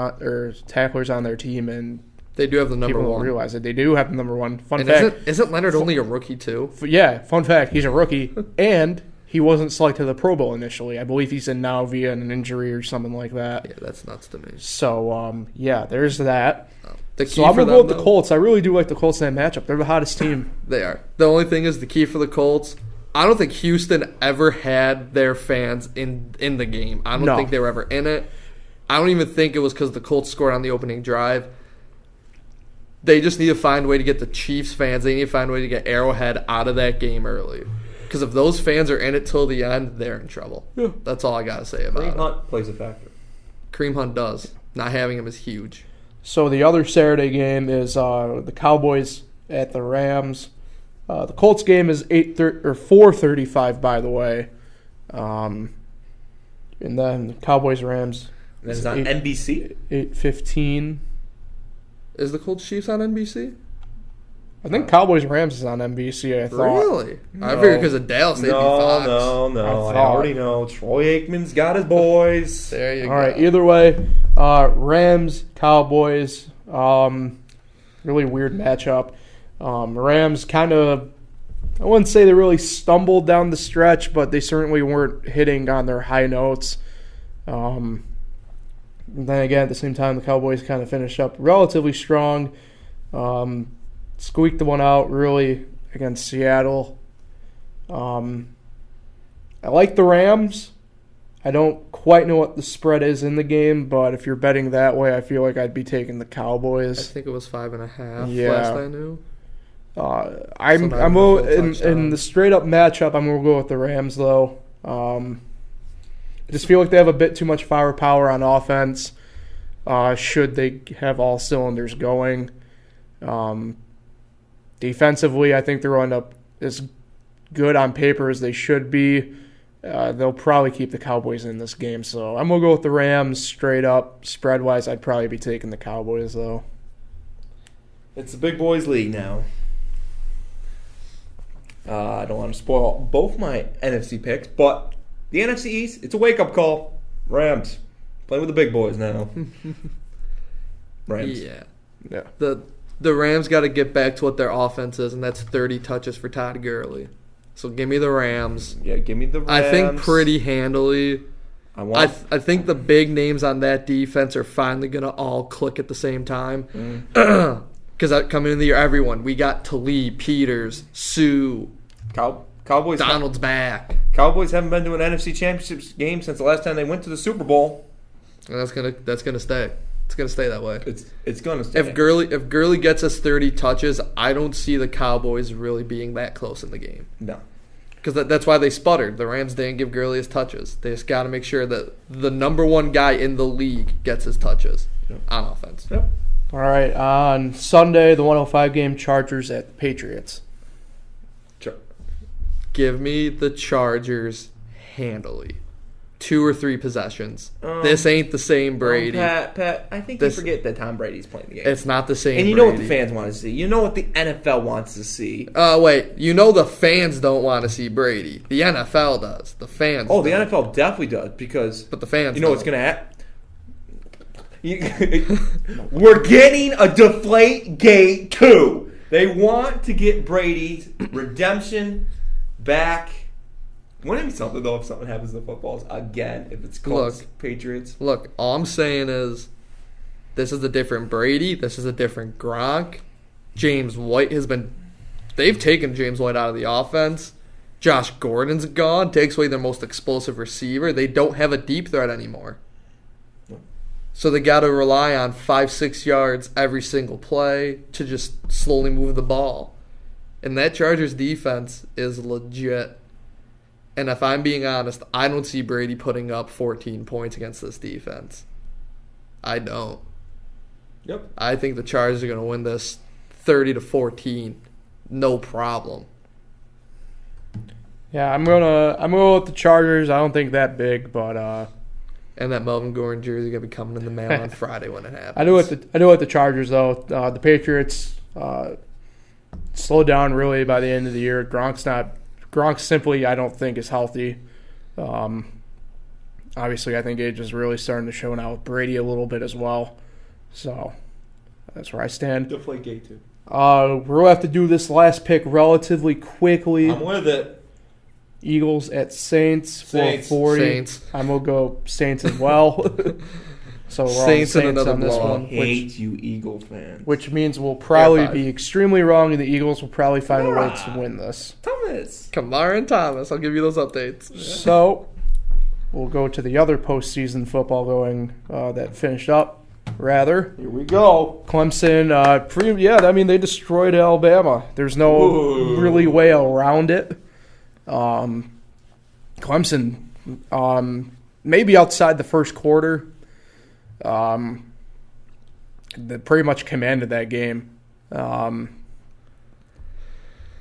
S1: on their team, and
S3: they do have the number
S1: people
S3: one.
S1: Don't realize it. They do have the number one. Fun
S3: and
S1: fact:
S3: isn't Leonard only a rookie too?
S1: Yeah, fun fact: he's a rookie, and he wasn't selected to the Pro Bowl initially. I believe he's in now via an injury or something like that.
S3: Yeah, that's nuts to me.
S1: So, there's that.
S3: So
S1: I'm going to go with the Colts. I really do like the Colts in that matchup. They're the hottest team.
S3: They are. The only thing is the key for the Colts, I don't think Houston ever had their fans in the game. I don't think they were ever in it. I don't even think it was because the Colts scored on the opening drive. They just need to find a way to get the Chiefs fans. They need to find a way to get Arrowhead out of that game early. Because if those fans are in it till the end, they're in trouble. Yeah. That's all I got to say about it.
S2: Kareem Hunt plays a factor.
S3: Kareem Hunt does. Not having him is huge.
S1: So the other Saturday game is the Cowboys at the Rams. The Colts game is 4:35, by the way. And then the Cowboys-Rams.
S2: And it's on NBC?
S1: 8:15.
S3: Is the Colts Chiefs on NBC?
S1: I think Cowboys-Rams is on NBC, I thought.
S3: Really? No. I figured because of Dallas they'd be Fox.
S2: No. I already know. Troy Aikman's got his boys.
S3: There you go.
S1: All right, either way, Rams, Cowboys, really weird matchup. Rams kind of, I wouldn't say they really stumbled down the stretch, but they certainly weren't hitting on their high notes. And then again, at the same time, the Cowboys kind of finished up relatively strong. Squeaked the one out really against Seattle. I like the Rams. I don't quite know what the spread is in the game, but if you're betting that way, I feel like I'd be taking the Cowboys.
S3: I think it was 5.5
S1: yeah.
S3: last I knew.
S1: In the straight up matchup, I'm gonna go with the Rams though. I just feel like they have a bit too much firepower on offense. Should they have all cylinders going? Defensively, I think they'll end up as good on paper as they should be. They'll probably keep the Cowboys in this game, so I'm going to go with the Rams straight up. Spread-wise, I'd probably be taking the Cowboys, though.
S2: It's the big boys league now. I don't want to spoil both my NFC picks, but the NFC East, it's a wake-up call. Rams, playing with the big boys now. Rams.
S3: Yeah. The Rams got to get back to what their offense is, and that's 30 touches for Todd Gurley. So give me the Rams.
S2: Yeah, give me the Rams.
S3: I think pretty handily. I think the big names on that defense are finally going to all click at the same time. Because coming into the year, everyone, we got Talib, Peters, Sue,
S2: Cowboys.
S3: Donald's back.
S2: Cowboys haven't been to an NFC Championship game since the last time they went to the Super Bowl.
S3: And that's gonna stay. It's gonna stay that way.
S2: It's gonna stay.
S3: If Gurley gets us 30 touches, I don't see the Cowboys really being that close in the game.
S2: No,
S3: because that's why they sputtered. The Rams didn't give Gurley his touches. They just got to make sure that the number one guy in the league gets his touches on offense.
S2: Yep.
S1: All right, on Sunday, the 105 game, Chargers at the Patriots.
S3: Give me the Chargers handily. 2 or 3 possessions. This ain't the same Brady.
S2: Pat, I think you forget that Tom Brady's playing the game.
S3: It's not the same
S2: And you
S3: Brady.
S2: know what the fans want to see. You know what the NFL wants to see.
S3: Wait. You know the fans don't want to see Brady. The NFL does. The fans
S2: the
S3: don't.
S2: NFL definitely does because...
S3: But the fans
S2: You know what's going to happen? We're getting a Deflate Gate 2. They want to get Brady's redemption back. Wouldn't it be something, though, if something happens to the footballs again, if it's Colts, Patriots?
S3: Look, all I'm saying is this is a different Brady. This is a different Gronk. James White has been... They've taken James White out of the offense. Josh Gordon's gone. Takes away their most explosive receiver. They don't have a deep threat anymore. So they got to rely on 5-6 yards every single play to just slowly move the ball. And that Chargers defense is legit. And if I'm being honest, I don't see Brady putting up 14 points against this defense. I don't.
S2: Yep.
S3: I think the Chargers are going to win this 30-14. No problem.
S1: Yeah, I'm gonna go with the Chargers. I don't think that big, but
S3: And that Melvin Gordon jersey going to be coming in the mail on Friday when it happens.
S1: I know what the Chargers, though. The Patriots slowed down really by the end of the year. Gronk simply, I don't think, is healthy. Obviously, I think age is really starting to show now with Brady a little bit as well. So that's where I stand.
S2: Deflate too.
S1: We'll have to do this last pick relatively quickly.
S2: I'm with it.
S1: Eagles at Saints. 440.
S3: Saints.
S1: I'm going to go Saints as well. So we're
S3: Saints
S1: on
S3: and
S1: Saints
S3: another
S1: on this
S3: blowout.
S1: one.
S2: Hate you, Eagle fans.
S1: Which means we'll probably
S3: Fair
S1: be extremely wrong, and the Eagles will probably find a way to win this.
S2: Thomas.
S3: Kamara and Thomas. I'll give you those updates.
S1: So we'll go to the other postseason football that finished up, rather.
S2: Here we go.
S1: Clemson, they destroyed Alabama. There's no really way around it. Clemson, maybe outside the first quarter, they pretty much commanded that game.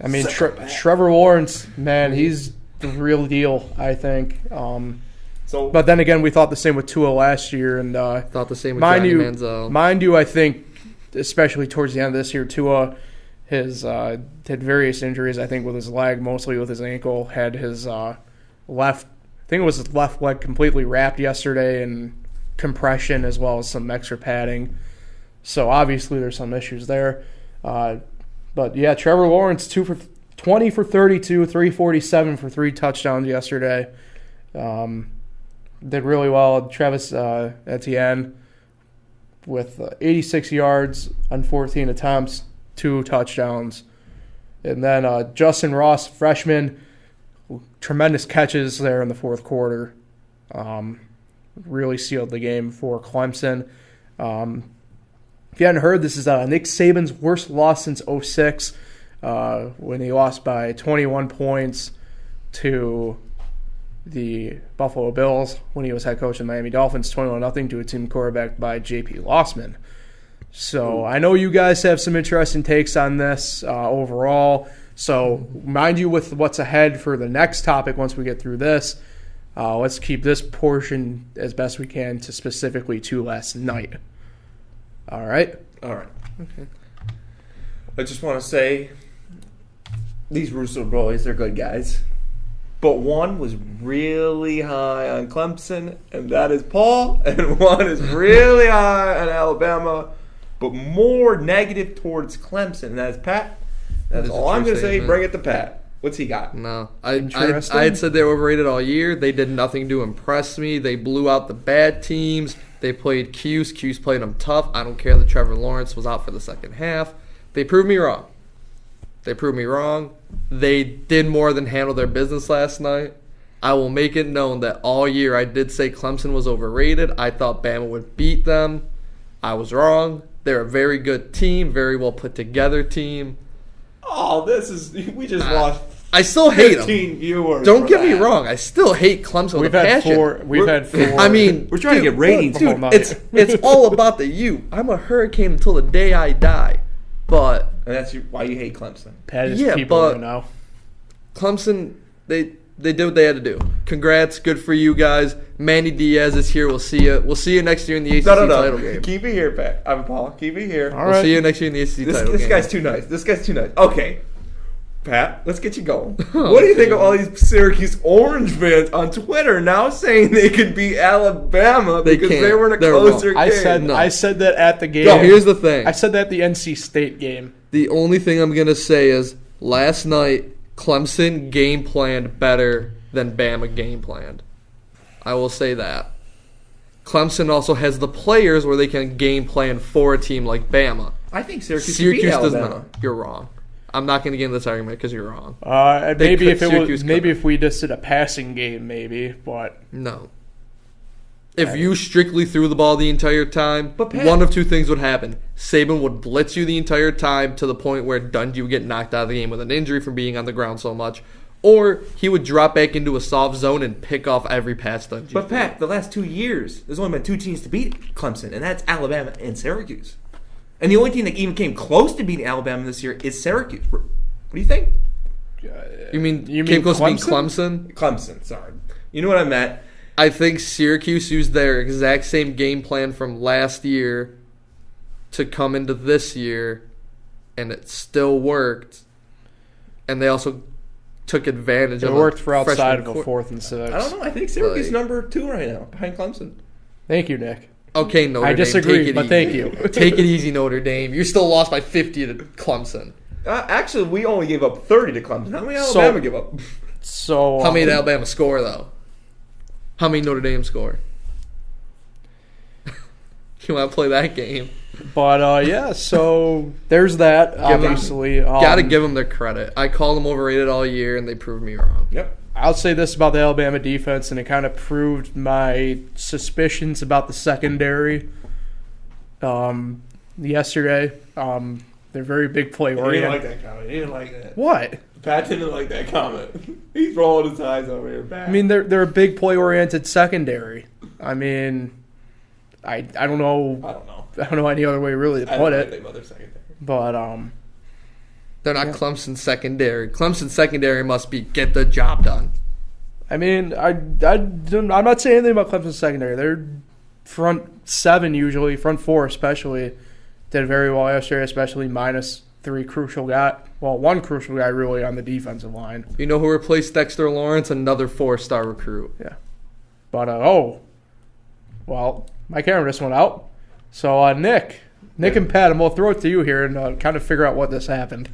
S1: Trevor Lawrence, man, he's the real deal, I think. But then again, we thought the same with Tua last year, and
S3: thought the same with Johnny Manziel.
S1: Mind you, I think, especially towards the end of this year, Tua had various injuries. I think with his leg, mostly with his ankle, had his left leg completely wrapped yesterday, and compression as well as some extra padding. So obviously there's some issues there. But yeah, Trevor Lawrence 20 for 32, 347 for 3 touchdowns yesterday. Did really well. Travis Etienne with 86 yards on 14 attempts, 2 touchdowns. And then Justin Ross, freshman, tremendous catches there in the fourth quarter. Really sealed the game for Clemson. If you hadn't heard, this is Nick Saban's worst loss since 2006, when he lost by 21 points to the Buffalo Bills when he was head coach of the Miami Dolphins, 21-0 to a team quarterbacked by J.P. Lossman. So I know you guys have some interesting takes on this overall. So mind you, with what's ahead for the next topic once we get through this, let's keep this portion as best we can to specifically to last night. All right?
S2: All right. Okay. I just want to say these Russo boys, they're good guys. But one was really high on Clemson, and that is Paul. And one is really high on Alabama, but more negative towards Clemson, and that is Pat. That's all I'm going to say. Bring it to Pat. What's he got?
S3: No. I had said they were overrated all year. They did nothing to impress me. They blew out the bad teams. They played Cuse. Cuse played them tough. I don't care that Trevor Lawrence was out for the second half. They proved me wrong. They did more than handle their business last night. I will make it known that all year I did say Clemson was overrated. I thought Bama would beat them. I was wrong. They're a very good team, very well put together team.
S2: Oh, we just lost.
S3: I still hate them.
S2: Viewers.
S3: Don't get me wrong. I still hate Clemson with a passion.
S1: We've had four.
S3: I mean,
S2: we're trying to get ratings.
S3: Dude, it's all about the U. I'm a Hurricane until the day I die. But
S2: and that's why you hate Clemson.
S1: Pat is people now.
S3: Clemson, they did what they had to do. Congrats, good for you guys. Manny Diaz is here. We'll see you. We'll see you next year in the ACC title game.
S2: Keep it here, Pat. I'm Paul. Keep it here.
S3: All right. We'll see you next year in the ACC title game.
S2: This guy's too nice. Okay. Pat, let's get you going. What do you think of all these Syracuse Orange fans on Twitter now saying they could beat Alabama because they were in a closer game?
S1: I said that at the game.
S3: No, here's the thing.
S1: I said that at the NC State game.
S3: The only thing I'm going to say is last night, Clemson game planned better than Bama game planned. I will say that. Clemson also has the players where they can game plan for a team like Bama.
S2: I think Syracuse beat Alabama.
S3: Does not. You're wrong. I'm not going to get into this argument because you're wrong.
S1: Maybe if we just did a passing game, but
S3: no. If you strictly threw the ball the entire time,
S2: Pat,
S3: one of two things would happen. Saban would blitz you the entire time to the point where Dundee would get knocked out of the game with an injury from being on the ground so much, or he would drop back into a soft zone and pick off every pass Dundee.
S2: But Pat, the last 2 years, there's only been 2 teams to beat Clemson, and that's Alabama and Syracuse. And the only team that even came close to beating Alabama this year is Syracuse. What do you think?
S3: You mean came close to beating Clemson?
S2: Clemson, sorry. You know what I meant?
S3: I think Syracuse used their exact same game plan from last year to come into this year, and it still worked. And they also took advantage of it.
S1: It worked for outside of a 4th and 6.
S2: I don't know. I think Syracuse is number 2 right now, behind Clemson.
S1: Thank you, Nick.
S3: Okay, Notre Dame.
S1: I disagree, but thank you.
S3: Take it easy, Notre Dame. You still lost by 50 to Clemson.
S2: Actually, we only gave up 30 to Clemson. How many Alabama give up?
S3: How many did Alabama score, though? How many Notre Dame score? You want to play that game?
S1: But, yeah, so there's that, obviously.
S3: Got to give them their credit. I called them overrated all year, and they proved me wrong.
S2: Yep.
S1: I'll say this about the Alabama defense, and it kind of proved my suspicions about the secondary yesterday. They're very big play oriented.
S2: He didn't like that comment. He didn't like that.
S1: What?
S2: Pat didn't like that comment. He's rolling his eyes over here. Pat.
S1: I mean, they're a big play oriented secondary. I mean, I don't know. I don't know any other way really to put it. But
S3: they're not Clemson secondary. Clemson secondary must be get the job done.
S1: I mean, I'm not saying anything about Clemson secondary. They're front 7 usually, front 4 especially. Did very well yesterday, especially minus 3 crucial guy. Well, 1 crucial guy really on the defensive line.
S3: You know who replaced Dexter Lawrence? Another 4-star recruit.
S1: Yeah. But, well, my camera just went out. So, Nick and Pat, I'm going to throw it to you here and kind of figure out what this happened.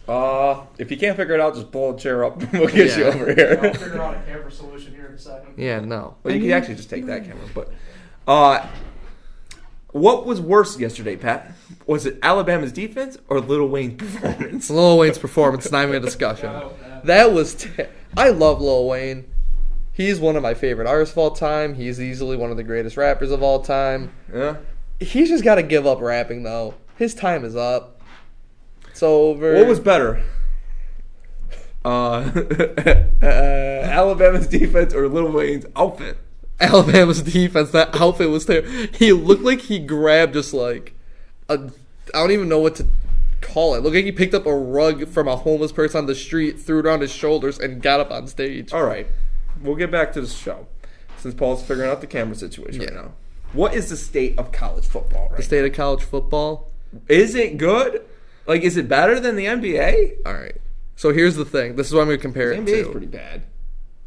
S2: If you can't figure it out, just pull a chair up and we'll get you over here.
S1: I'll figure out a camera solution here in a second.
S3: Yeah, no.
S2: Well, you can actually just take that camera. But what was worse yesterday, Pat? Was it Alabama's defense or Lil Wayne's performance?
S3: Lil Wayne's performance, not even a discussion. That was I love Lil Wayne. He's one of my favorite artists of all time. He's easily one of the greatest rappers of all time.
S2: Yeah.
S3: He's just got to give up rapping, though. His time is up. It's over.
S2: What was better? Alabama's defense or Lil Wayne's outfit?
S3: Alabama's defense. That outfit was there. He looked like he grabbed just like I don't even know what to call it. Looked like he picked up a rug from a homeless person on the street, threw it around his shoulders, and got up on stage.
S2: All right. We'll get back to the show since Paul's figuring out the camera situation right now. What is the state of college football right now?
S3: The state of college football?
S2: Is it good? Like, is it better than the NBA?
S3: All right. So here's the thing. This is what I'm going to compare it to.
S2: The NBA is pretty bad.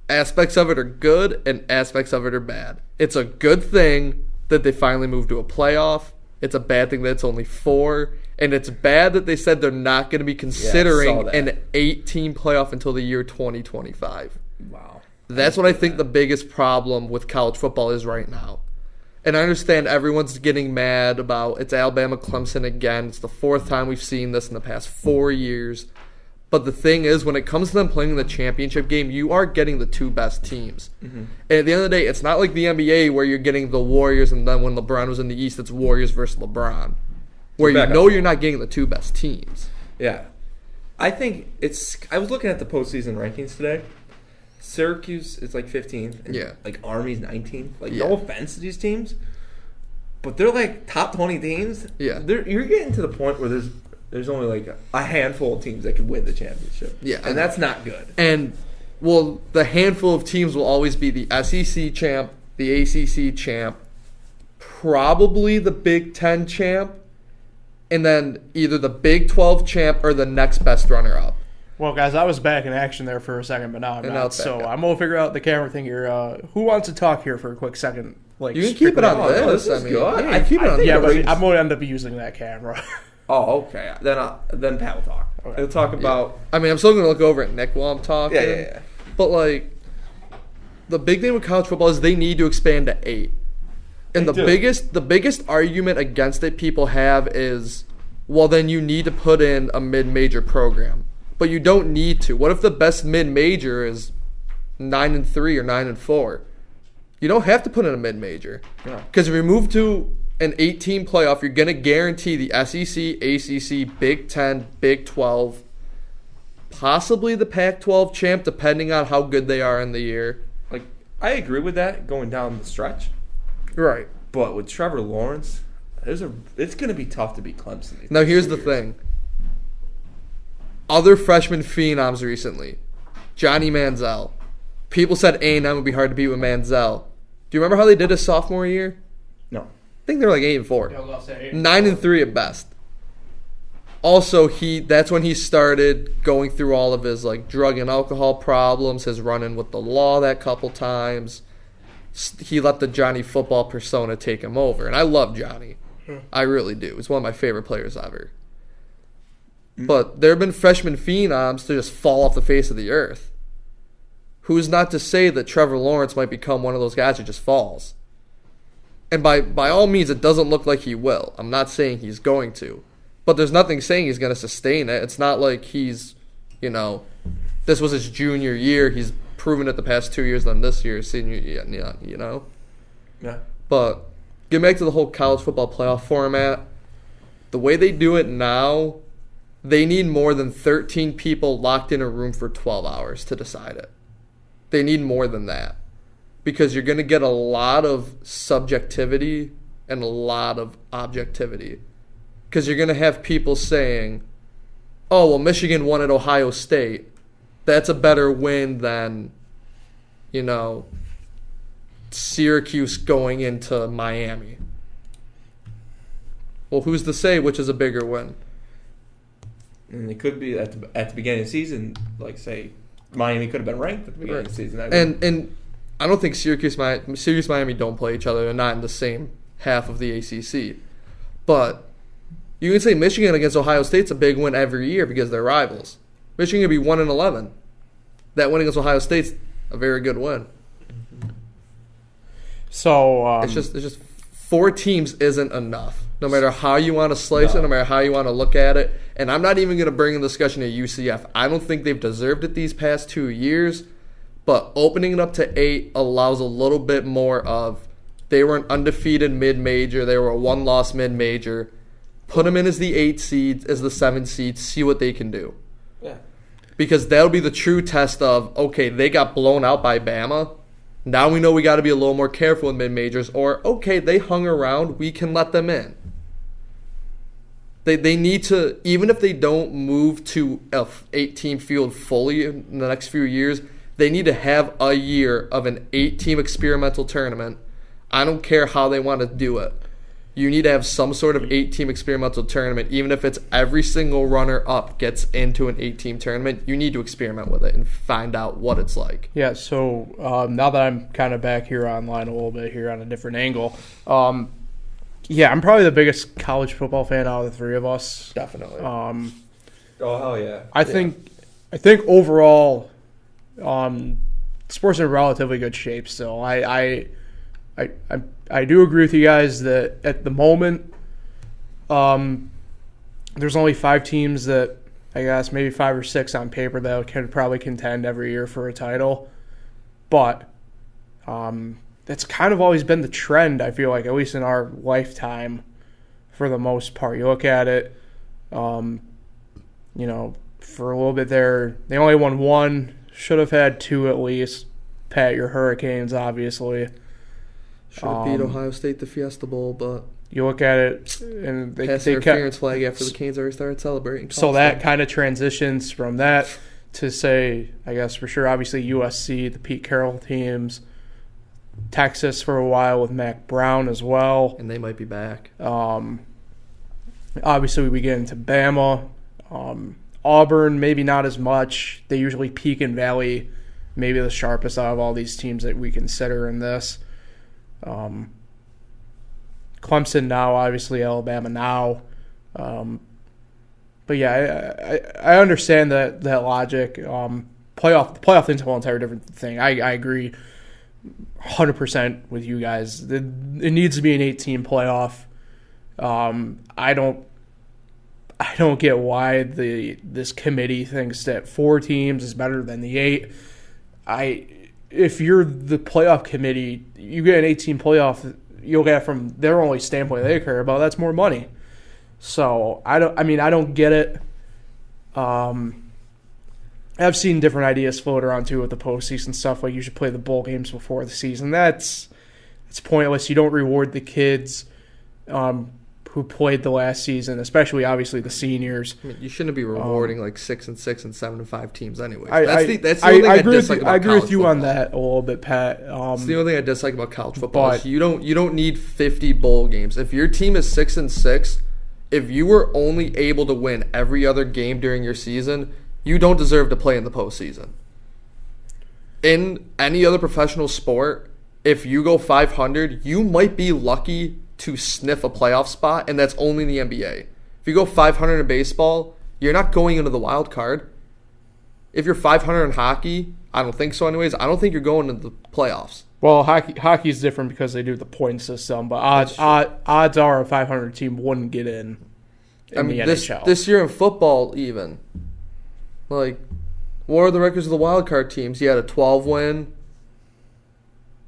S3: Aspects of it are good and aspects of it are bad. It's a good thing that they finally moved to a playoff. It's a bad thing that it's only 4. And it's bad that they said they're not going to be considering an 8-team playoff until the year 2025.
S2: Wow.
S3: That's what I think the biggest problem with college football is right now. And I understand everyone's getting mad about it's Alabama Clemson again. It's the 4th time we've seen this in the past 4 years. But the thing is, when it comes to them playing in the championship game, you are getting the 2 best teams. Mm-hmm. And at the end of the day, it's not like the NBA where you're getting the Warriors, and then when LeBron was in the East, it's Warriors versus LeBron. Where you know you're not getting the 2 best teams.
S2: Yeah. I think I was looking at the postseason rankings today. Syracuse is like 15th. And like Army's 19th. Like, no offense to these teams, but they're like top 20 teams.
S3: Yeah.
S2: You're getting to the point where there's only like a handful of teams that can win the championship.
S3: Yeah.
S2: And that's not good.
S3: And, well, the handful of teams will always be the SEC champ, the ACC champ, probably the Big Ten champ, and then either the Big 12 champ or the next best runner-up.
S1: Well, guys, I was back in action there for a second, but now I'm not. So I'm going to figure out the camera thing here. Who wants to talk here for a quick second?
S3: Like, you can keep it on this.
S2: This is good.
S3: Yeah, keep it on.
S1: Yeah, but I'm going to end up using that camera.
S2: Oh, okay. Then Pat will talk. Okay. He'll talk about...
S3: I mean, I'm still going to look over at Nick while I'm talking.
S2: Yeah.
S3: But, like, the big thing with college football is they need to expand to 8. And the biggest argument against it people have is, well, then you need to put in a mid-major program. But you don't need to. What if the best mid-major is 9-3 or 9-4? You don't have to put in a mid-major. Because if you move to an 8-team playoff, you're going to guarantee the SEC, ACC, Big 10, Big 12, possibly the Pac-12 champ, depending on how good they are in the year.
S2: Like, I agree with that going down the stretch.
S3: Right.
S2: But with Trevor Lawrence, it's going to be tough to beat Clemson.
S3: Now, here's the thing. Other freshman phenoms recently. Johnny Manziel. People said A&M would be hard to beat with Manziel. Do you remember how they did his sophomore year?
S2: No.
S3: I think they were like 8-4. 9-3 at best. Also, that's when he started going through all of his like drug and alcohol problems, his run-in with the law that couple times. He let the Johnny football persona take him over. And I love Johnny. I really do. He's one of my favorite players ever. But there have been freshman phenoms to just fall off the face of the earth. Who's not to say that Trevor Lawrence might become one of those guys who just falls? And by all means, it doesn't look like he will. I'm not saying he's going to. But there's nothing saying he's going to sustain it. It's not like he's, this was his junior year. He's proven it the past 2 years, then this year, senior year,
S2: Yeah.
S3: But getting back to the whole college football playoff format, the way they do it now, they need more than 13 people locked in a room for 12 hours to decide it. They need more than that. Because you're going to get a lot of subjectivity and a lot of objectivity. Because you're going to have people saying, oh, well, Michigan won at Ohio State. That's a better win than, Syracuse going into Miami. Well, who's to say which is a bigger win?
S2: And it could be at the beginning of the season, like, say, Miami could have been ranked at the beginning of the season.
S3: And I don't think Syracuse Miami don't play each other. They're not in the same half of the ACC. But you can say Michigan against Ohio State's a big win every year because they're rivals. Michigan could be 1-11. That win against Ohio State's a very good win.
S1: So
S3: it's just 4 teams isn't enough. No matter how you want to slice it, no matter how you want to look at it. And I'm not even going to bring in the discussion of UCF. I don't think they've deserved it these past 2 years. But opening it up to 8 allows a little bit more of, they were an undefeated mid-major. They were a 1-loss mid-major. Put them in as the 8 seeds, as the 7 seeds, see what they can do.
S2: Yeah.
S3: Because that'll be the true test of, okay, they got blown out by Bama. Now we know we got to be a little more careful with mid-majors. Or, okay, they hung around, we can let them in. They need to, even if they don't move to a 8-team field fully in the next few years, they need to have a year of an 8-team experimental tournament. I don't care how they want to do it. You need to have some sort of 8-team experimental tournament, even if it's every single runner-up gets into an 8-team tournament. You need to experiment with it and find out what it's like.
S1: Yeah, so now that I'm kind of back here online a little bit here on a different angle, yeah, I'm probably the biggest college football fan out of the 3 of us.
S3: Definitely.
S2: Oh, hell yeah.
S1: I think overall, sports are in relatively good shape still. I do agree with you guys that at the moment, there's only 5 teams that, I guess maybe 5 or 6 on paper that can probably contend every year for a title. But that's kind of always been the trend, I feel like, at least in our lifetime for the most part. You look at it, for a little bit there, they only won 1, should have had 2 at least. Pat your Hurricanes, obviously.
S3: Should have beat Ohio State the Fiesta Bowl, but
S1: you look at it and they
S3: interference flag after the Canes already started celebrating.
S1: So that kind of transitions from that to say, I guess for sure, obviously USC, the Pete Carroll teams, Texas for a while with Mac Brown as well,
S3: and they might be back.
S1: Obviously we get into Bama, Auburn, maybe not as much. They usually peak in Valley, maybe the sharpest out of all these teams that we consider in this. Clemson now, obviously Alabama now. But yeah, I understand that logic. Playoff thing's a whole entire different thing. I agree 100% with you guys. It needs to be an 8-team playoff. I don't get why this committee thinks that 4 teams is better than the 8. If you're the playoff committee, you get an 8-team playoff, you'll get from their only standpoint they care about, that's more money. So I don't get it. I've seen different ideas float around too with the postseason stuff, like you should play the bowl games before the season. It's pointless. You don't reward the kids who played the last season, especially obviously the seniors.
S3: I mean, you shouldn't be rewarding 6-6 and 7-5 teams anyways.
S1: I
S3: agree with you
S1: on that a little bit, Pat.
S3: It's the only thing I dislike about college football. Is you don't need 50 bowl games. If your team is 6-6, if you were only able to win every other game during your season, you don't deserve to play in the postseason. In any other professional sport, if you go 500, you might be lucky to sniff a playoff spot, and that's only in the NBA. If you go 500 in baseball, you're not going into the wild card. If you're 500 in hockey, I don't think so anyways. I don't think you're going into the playoffs.
S1: Well, hockey's different because they do the point system, but odds are a 500 team wouldn't get in the NHL.
S3: This year in football even, what are the records of the wild card teams? You had a 12 win.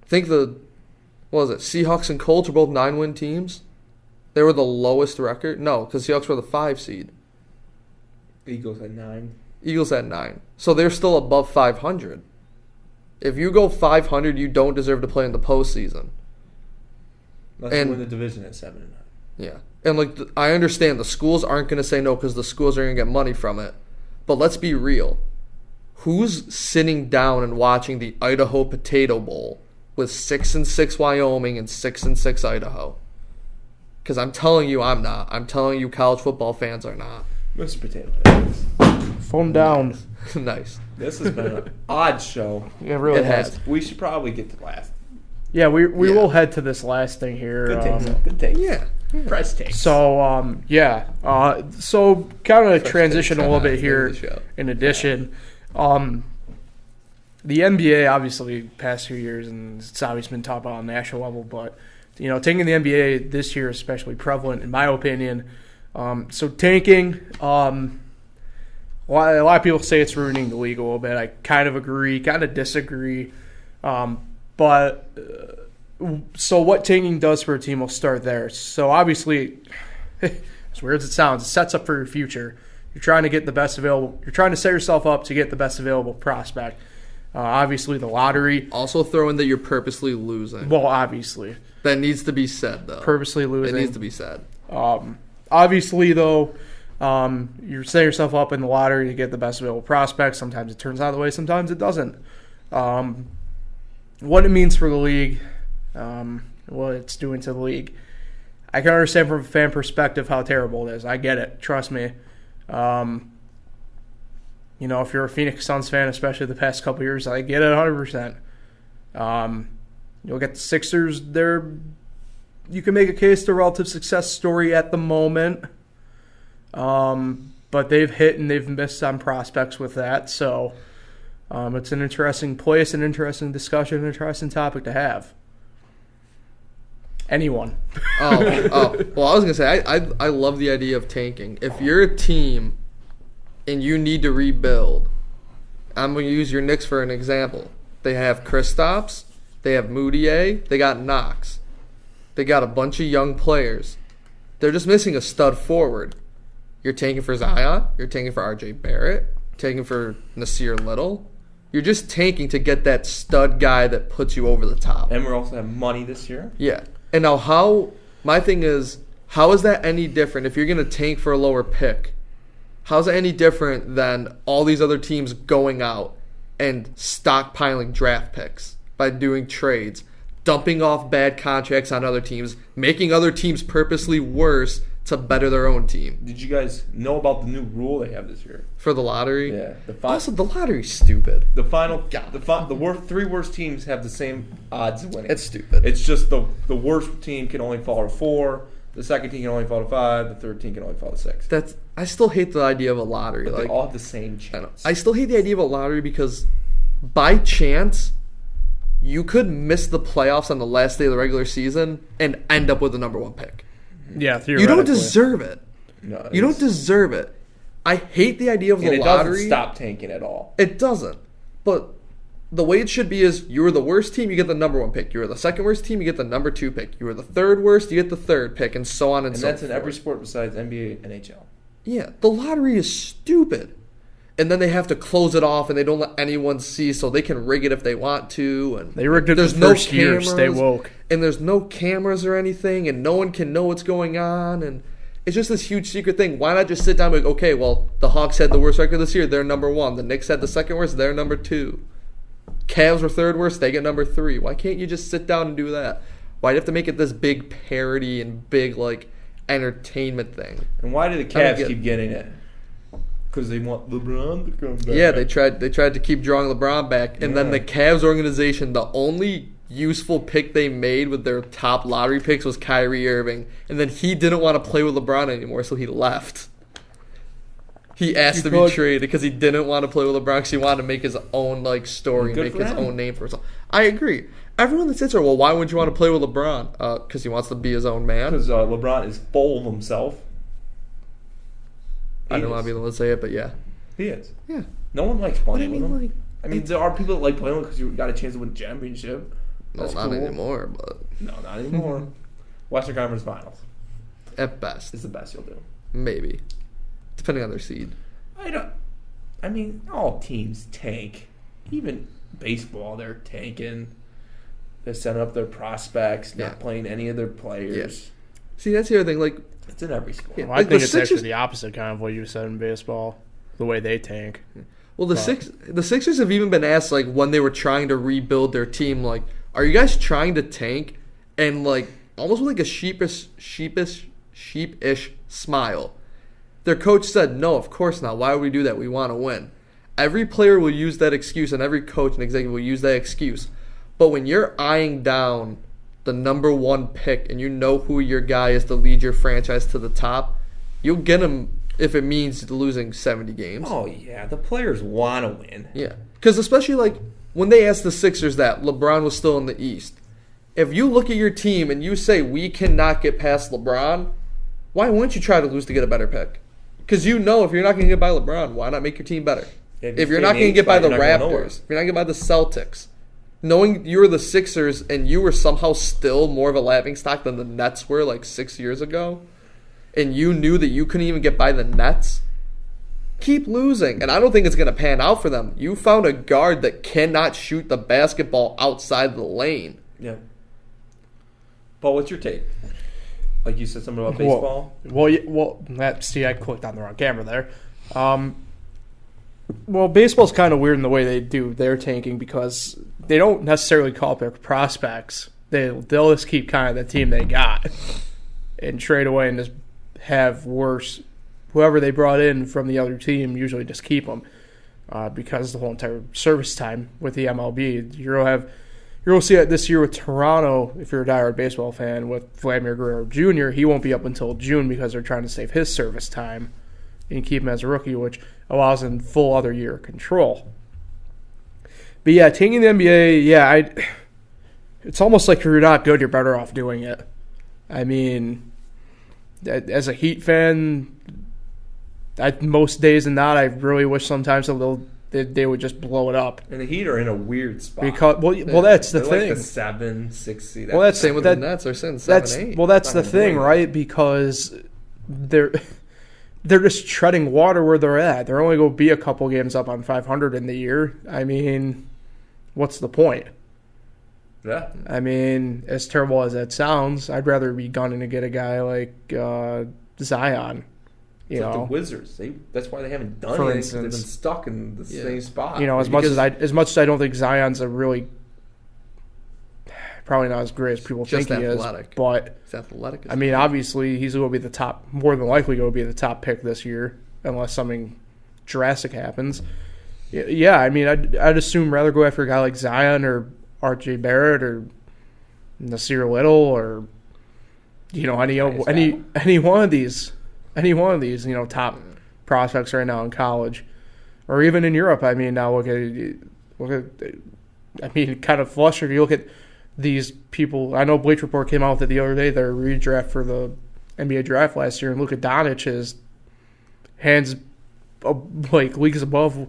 S3: I think Seahawks and Colts were both 9-win teams. They were the lowest record. No, because Seahawks were the 5 seed.
S2: Eagles had 9.
S3: So they're still above 500. If you go 500, you don't deserve to play in the postseason.
S2: Unless you win the division at 7-9.
S3: Yeah. And I understand the schools aren't going to say no because the schools are going to get money from it. But let's be real. Who's sitting down and watching the Idaho Potato Bowl with 6-6 Wyoming and 6-6 Idaho? Because I'm telling you I'm not. I'm telling you college football fans are not.
S2: Mr. Potato Heads.
S1: Phone down.
S3: Nice.
S2: This has been an odd show.
S1: Yeah, it really has.
S2: We should probably get to last.
S1: Yeah, we will head to this last thing here.
S2: Good take.
S3: Yeah.
S2: Press take.
S1: So, so kind of transition a little bit here in addition. The NBA, obviously, past few years, and it's obviously been talked about on a national level, but, taking the NBA this year is especially prevalent, in my opinion. So taking, a lot of people say it's ruining the league a little bit. I kind of agree, kind of disagree. But so what tanking does for a team, will start there. So obviously, as weird as it sounds, it sets up for your future. You're trying to get the best available. You're trying to set yourself up to get the best available prospect. Obviously, the lottery.
S3: Also throw in that you're purposely losing.
S1: Well, obviously.
S3: That needs to be said, though.
S1: Purposely losing.
S3: It needs to be said.
S1: Obviously, though, you're setting yourself up in the lottery to get the best available prospects. Sometimes it turns out the way, sometimes it doesn't. What it means for the league, what it's doing to the league. I can understand from a fan perspective how terrible it is. I get it. Trust me. If you're a Phoenix Suns fan, especially the past couple years, I get it 100%. You'll get the Sixers. You can make a case to a relative success story at the moment. But they've hit and they've missed on prospects with that. So it's an interesting place, an interesting discussion, an interesting topic to have. Anyone.
S3: Well, I was going to say, I love the idea of tanking. If you're a team and you need to rebuild, I'm going to use your Knicks for an example. They have Kristaps, they have Moutier, they got Knox. They got a bunch of young players. They're just missing a stud forward. You're tanking for Zion, you're tanking for RJ Barrett, tanking for Nasir Little. You're just tanking to get that stud guy that puts you over the top.
S2: And we also have money this year.
S3: Yeah. And now my thing is, how is that any different if you're going to tank for a lower pick? How's it any different than all these other teams going out and stockpiling draft picks by doing trades, dumping off bad contracts on other teams, making other teams purposely worse to better their own team?
S2: Did you guys know about the new rule they have this year?
S3: For the lottery?
S2: Yeah.
S3: Also, the lottery's stupid.
S2: The three worst teams have the same odds of winning.
S3: It's stupid.
S2: It's just the worst team can only fall to 4, the second team can only fall to 5, the third team can only fall to 6.
S3: I still hate the idea of a lottery.
S2: But they all have the same chance.
S3: I still hate the idea of a lottery because by chance, you could miss the playoffs on the last day of the regular season and end up with the number 1 pick.
S1: Yeah, theoretically.
S3: You don't deserve it.
S2: No,
S3: you don't deserve it. I hate the idea of the lottery.
S2: It doesn't stop tanking at all.
S3: It doesn't. But the way it should be is you were the worst team, you get the number 1 pick. You were the second worst team, you get the number 2 pick. You were the third worst, you get the 3rd pick, and so on and so forth.
S2: And that's in every sport besides NBA and NHL.
S3: Yeah, the lottery is stupid. and then they have to close it off, and they don't let anyone see, so they can rig it if they want to. And
S1: they rigged it the first year. Stay woke.
S3: And there's no cameras or anything, and no one can know what's going on, and it's just this huge secret thing. Why not just sit down and be like, okay, well, the Hawks had the worst record this year, they're number 1. The Knicks had the second worst, they're number 2. Cavs were third worst, they get number 3. Why can't you just sit down and do that? Why do you have to make it this big parody and big, like, entertainment thing?
S2: And why do the Cavs keep getting it? Because they want LeBron to come back.
S3: Yeah, they tried to keep drawing LeBron back, and then the Cavs organization, the only useful pick they made with their top lottery picks was Kyrie Irving, and then he didn't want to play with LeBron anymore, so he left. He asked to be traded because he didn't want to play with LeBron because he wanted to make his own like story and make his own name for himself. I agree. Everyone that sits there, well, why would you want to play with LeBron? Because he wants to be his own man.
S2: Because LeBron is full of himself.
S3: I don't want to be able to say it, but yeah.
S2: He is.
S3: Yeah.
S2: No one likes playing with him. I mean, there are people that like playing with him because you got a chance to win a championship.
S3: That's not anymore, but...
S2: No, not anymore. Western Conference Finals.
S3: At best.
S2: It's the best you'll do.
S3: Maybe. Depending on their seed.
S2: I mean, all teams tank. Even baseball, they're tanking. They're setting up their prospects, not playing any of their players.
S3: Yeah. See, that's the other thing. Like,
S2: it's in every sport.
S1: Yeah, well, I think it's actually the opposite kind of what you said in baseball, the way they tank.
S3: Well, the Sixers have even been asked, like, when they were trying to rebuild their team, like, are you guys trying to tank? And, like, almost with, like, a sheepish smile. Their coach said, no, of course not. Why would we do that? We want to win. Every player will use that excuse, and every coach and executive will use that excuse. But when you're eyeing down the number 1 pick and you know who your guy is to lead your franchise to the top, you'll get him if it means losing 70 games.
S2: Oh, yeah. The players want to win.
S3: Yeah. Because especially, like, when they asked the Sixers that, LeBron was still in the East. If you look at your team and you say, we cannot get past LeBron, why wouldn't you try to lose to get a better pick? Because you know if you're not going to get by LeBron, why not make your team better?
S2: Yeah,
S3: if you're not going to get by the Raptors, if you're not going to get by the Celtics, knowing you were the Sixers and you were somehow still more of a laughingstock than the Nets were like 6 years ago, and you knew that you couldn't even get by the Nets, keep losing. And I don't think it's going to pan out for them. You found a guard that cannot shoot the basketball outside the lane.
S2: Yeah. Paul, what's your take? Like you said something about baseball?
S1: I clicked on the wrong camera there. Well, baseball's kind of weird in the way they do their tanking because they don't necessarily call up their prospects. They'll just keep kind of the team they got and trade away and just have worse. Whoever they brought in from the other team usually just keep them because the whole entire service time with the MLB. You'll see it this year with Toronto, if you're a diehard baseball fan, with Vladimir Guerrero Jr. He won't be up until June because they're trying to save his service time and keep him as a rookie, which allows him full other year control. But yeah, tanking the NBA, it's almost like if you're not good, you're better off doing it. I mean, as a Heat fan, most days than not, I really wish sometimes they would just blow it up.
S2: And the Heat are in a weird spot.
S1: Because that's the thing.
S2: Like the 7, 6 seed.
S3: Well, that's same with the Nets. They're sitting 7, 8.
S1: Well, that's the thing, right? Because they're just treading water where they're at. They're only going to be a couple games up on 500 in the year. I mean, what's the point?
S2: Yeah.
S1: I mean, as terrible as that sounds, I'd rather be gunning to get a guy like Zion.
S2: It's like the Wizards. That's why they haven't done anything. They've been stuck in the same spot.
S1: As much as I don't think Zion's a really probably not as great as people think he
S3: athletic.
S1: Is, but
S3: he's athletic.
S1: I mean, obviously he's going to be the top, more than likely going to be the top pick this year, unless something drastic happens. Yeah, I mean, I'd assume rather go after a guy like Zion or R.J. Barrett or Nasir Little or any one of these. Any one of these, top prospects right now in college, or even in Europe. I mean, now look at. I mean, kind of flush if you look at these people. I know Bleach Report came out with it the other day. Their redraft for the NBA draft last year, and Luka Doncic is hands like leagues above,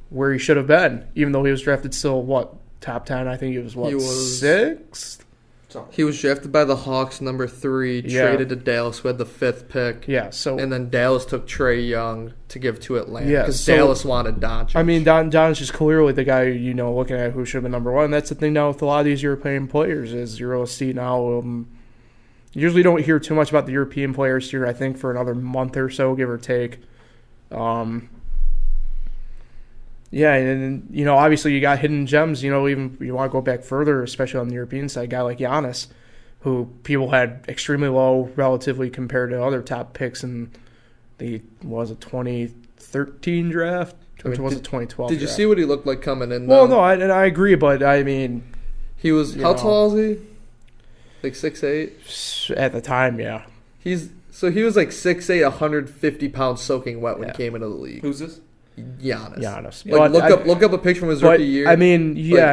S1: where he should have been, even though he was drafted still top 10. I think he was 6th.
S3: He was drafted by the Hawks, number 3, traded to Dallas, who had the 5th pick.
S1: Yeah,
S3: and then Dallas took Trae Young to give to Atlanta because
S1: so,
S3: Dallas wanted Doncic.
S1: I mean, Doncic is clearly the guy, looking at who should have been number 1. That's the thing now with a lot of these European players is you'll see now. Usually don't hear too much about the European players here, I think, for another month or so, give or take. Yeah, and obviously you got hidden gems. Even you want to go back further, especially on the European side, a guy like Giannis, who people had extremely low relatively compared to other top picks in the 2013 draft, which was a 2012.
S3: Did you see what he looked like coming in?
S1: Well, no, I agree, but I mean,
S3: he was how tall is he? Like 6'8"?
S1: At the time, yeah.
S3: He was like 6'8", 150 pounds soaking wet when he came into the league.
S2: Who's this?
S3: Giannis.
S1: Like,
S3: look up a picture from his rookie year.
S1: I mean, yeah,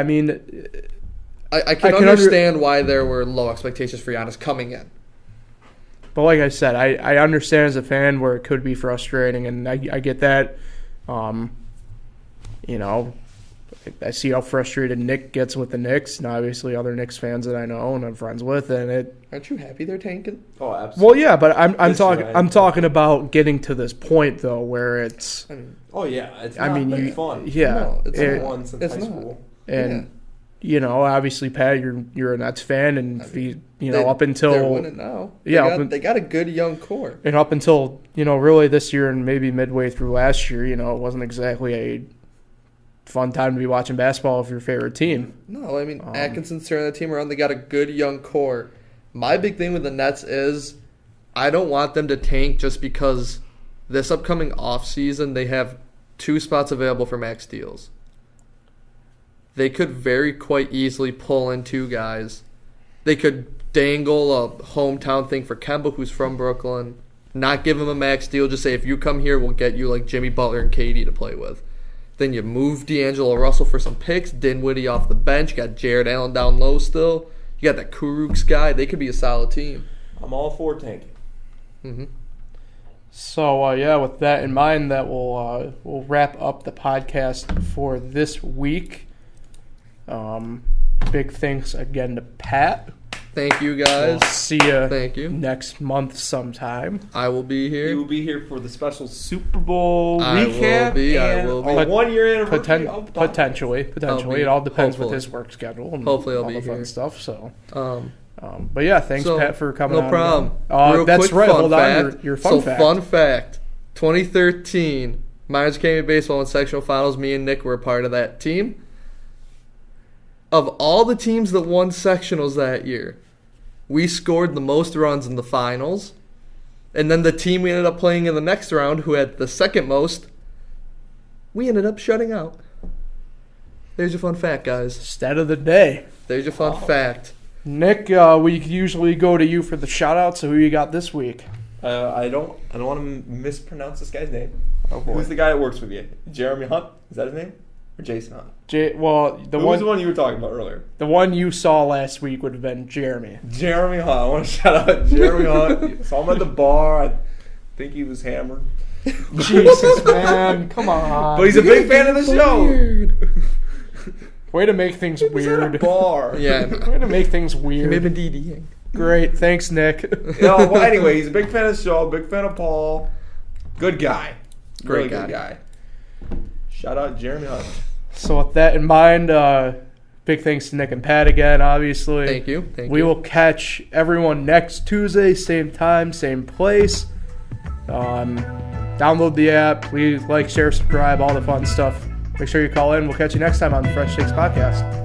S3: I can understand why there were low expectations for Giannis coming in.
S1: But like I said, I understand as a fan where it could be frustrating, and I get that. I see how frustrated Nick gets with the Knicks, and obviously other Knicks fans that I know and I'm friends with, and
S3: aren't you happy they're tanking?
S2: Oh, absolutely.
S1: Well, yeah, but I'm talking about getting to this point though, where it's.
S2: Oh yeah, it's not been fun.
S1: Yeah,
S2: no, it's fun since high school.
S1: And obviously, Pat, you're a Nets fan, and up until
S3: they're winning now. They got a good young core,
S1: and up until really this year and maybe midway through last year, it wasn't exactly a fun time to be watching basketball of your favorite team.
S3: No, I mean, Atkinson's turning the team around. They got a good young core. My big thing with the Nets is I don't want them to tank just because this upcoming offseason they have 2 spots available for max deals. They could very quite easily pull in 2 guys. They could dangle a hometown thing for Kemba, who's from Brooklyn, not give him a max deal, just say, if you come here, we'll get you like Jimmy Butler and KD to play with. Then you move D'Angelo Russell for some picks, Dinwiddie off the bench, you got Jared Allen down low still, you got that Kurucs guy. They could be a solid team.
S2: I'm all for tanking.
S3: Mm-hmm.
S1: So, with that in mind, that we'll wrap up the podcast for this week. Big thanks again to Pat.
S3: Thank you, guys.
S1: We'll see you.
S3: Thank you.
S1: Next month sometime.
S3: I will be here.
S2: You will be here for the special Super Bowl recap.
S3: I will be.
S2: A 1-year anniversary.
S1: Potentially. It all depends with his work schedule and
S3: hopefully I'll
S1: all
S3: be
S1: the fun
S3: here.
S1: stuff. So. But yeah, thanks Pat for coming on.
S3: No problem.
S1: That's right. Hold
S3: fact.
S1: on. Your fun fact.
S3: Fun fact. 2013, Myers Academy Baseball in sectional finals. Me and Nick were a part of that team. Of all the teams that won sectionals that year, we scored the most runs in the finals. And then the team we ended up playing in the next round, who had the second most, we ended up shutting out. There's your fun fact, guys.
S1: Stat of the day.
S3: There's your fun fact.
S1: Nick, we usually go to you for the shout-out, so who you got this week?
S2: I don't want to mispronounce this guy's name.
S1: Oh, boy.
S2: Who's the guy that works with you? Jeremy Hunt? Is that his name? Or Jason Hunt?
S1: Who was the one
S2: you were talking about earlier?
S1: The one you saw last week would have been Jeremy.
S2: Jeremy Hunt. I want to shout out Jeremy Hunt. Saw him at the bar. I think he was hammered.
S1: Jesus, man. Come on.
S2: But he's a big fan of the show.
S3: Weird.
S1: Way to make things weird.
S2: At a bar.
S3: Yeah.
S1: Way to make things weird.
S3: Maybe DDing.
S1: Great. Thanks, Nick.
S2: Well, anyway, he's a big fan of the show, big fan of Paul. Good guy.
S3: Great
S2: really
S3: guy.
S2: Good guy. Shout out Jeremy Hunt.
S1: So with that in mind, big thanks to Nick and Pat again, obviously.
S3: Thank you.
S1: We will catch everyone next Tuesday, same time, same place. Download the app. Please like, share, subscribe, all the fun stuff. Make sure you call in. We'll catch you next time on the Fresh Takes Podcast.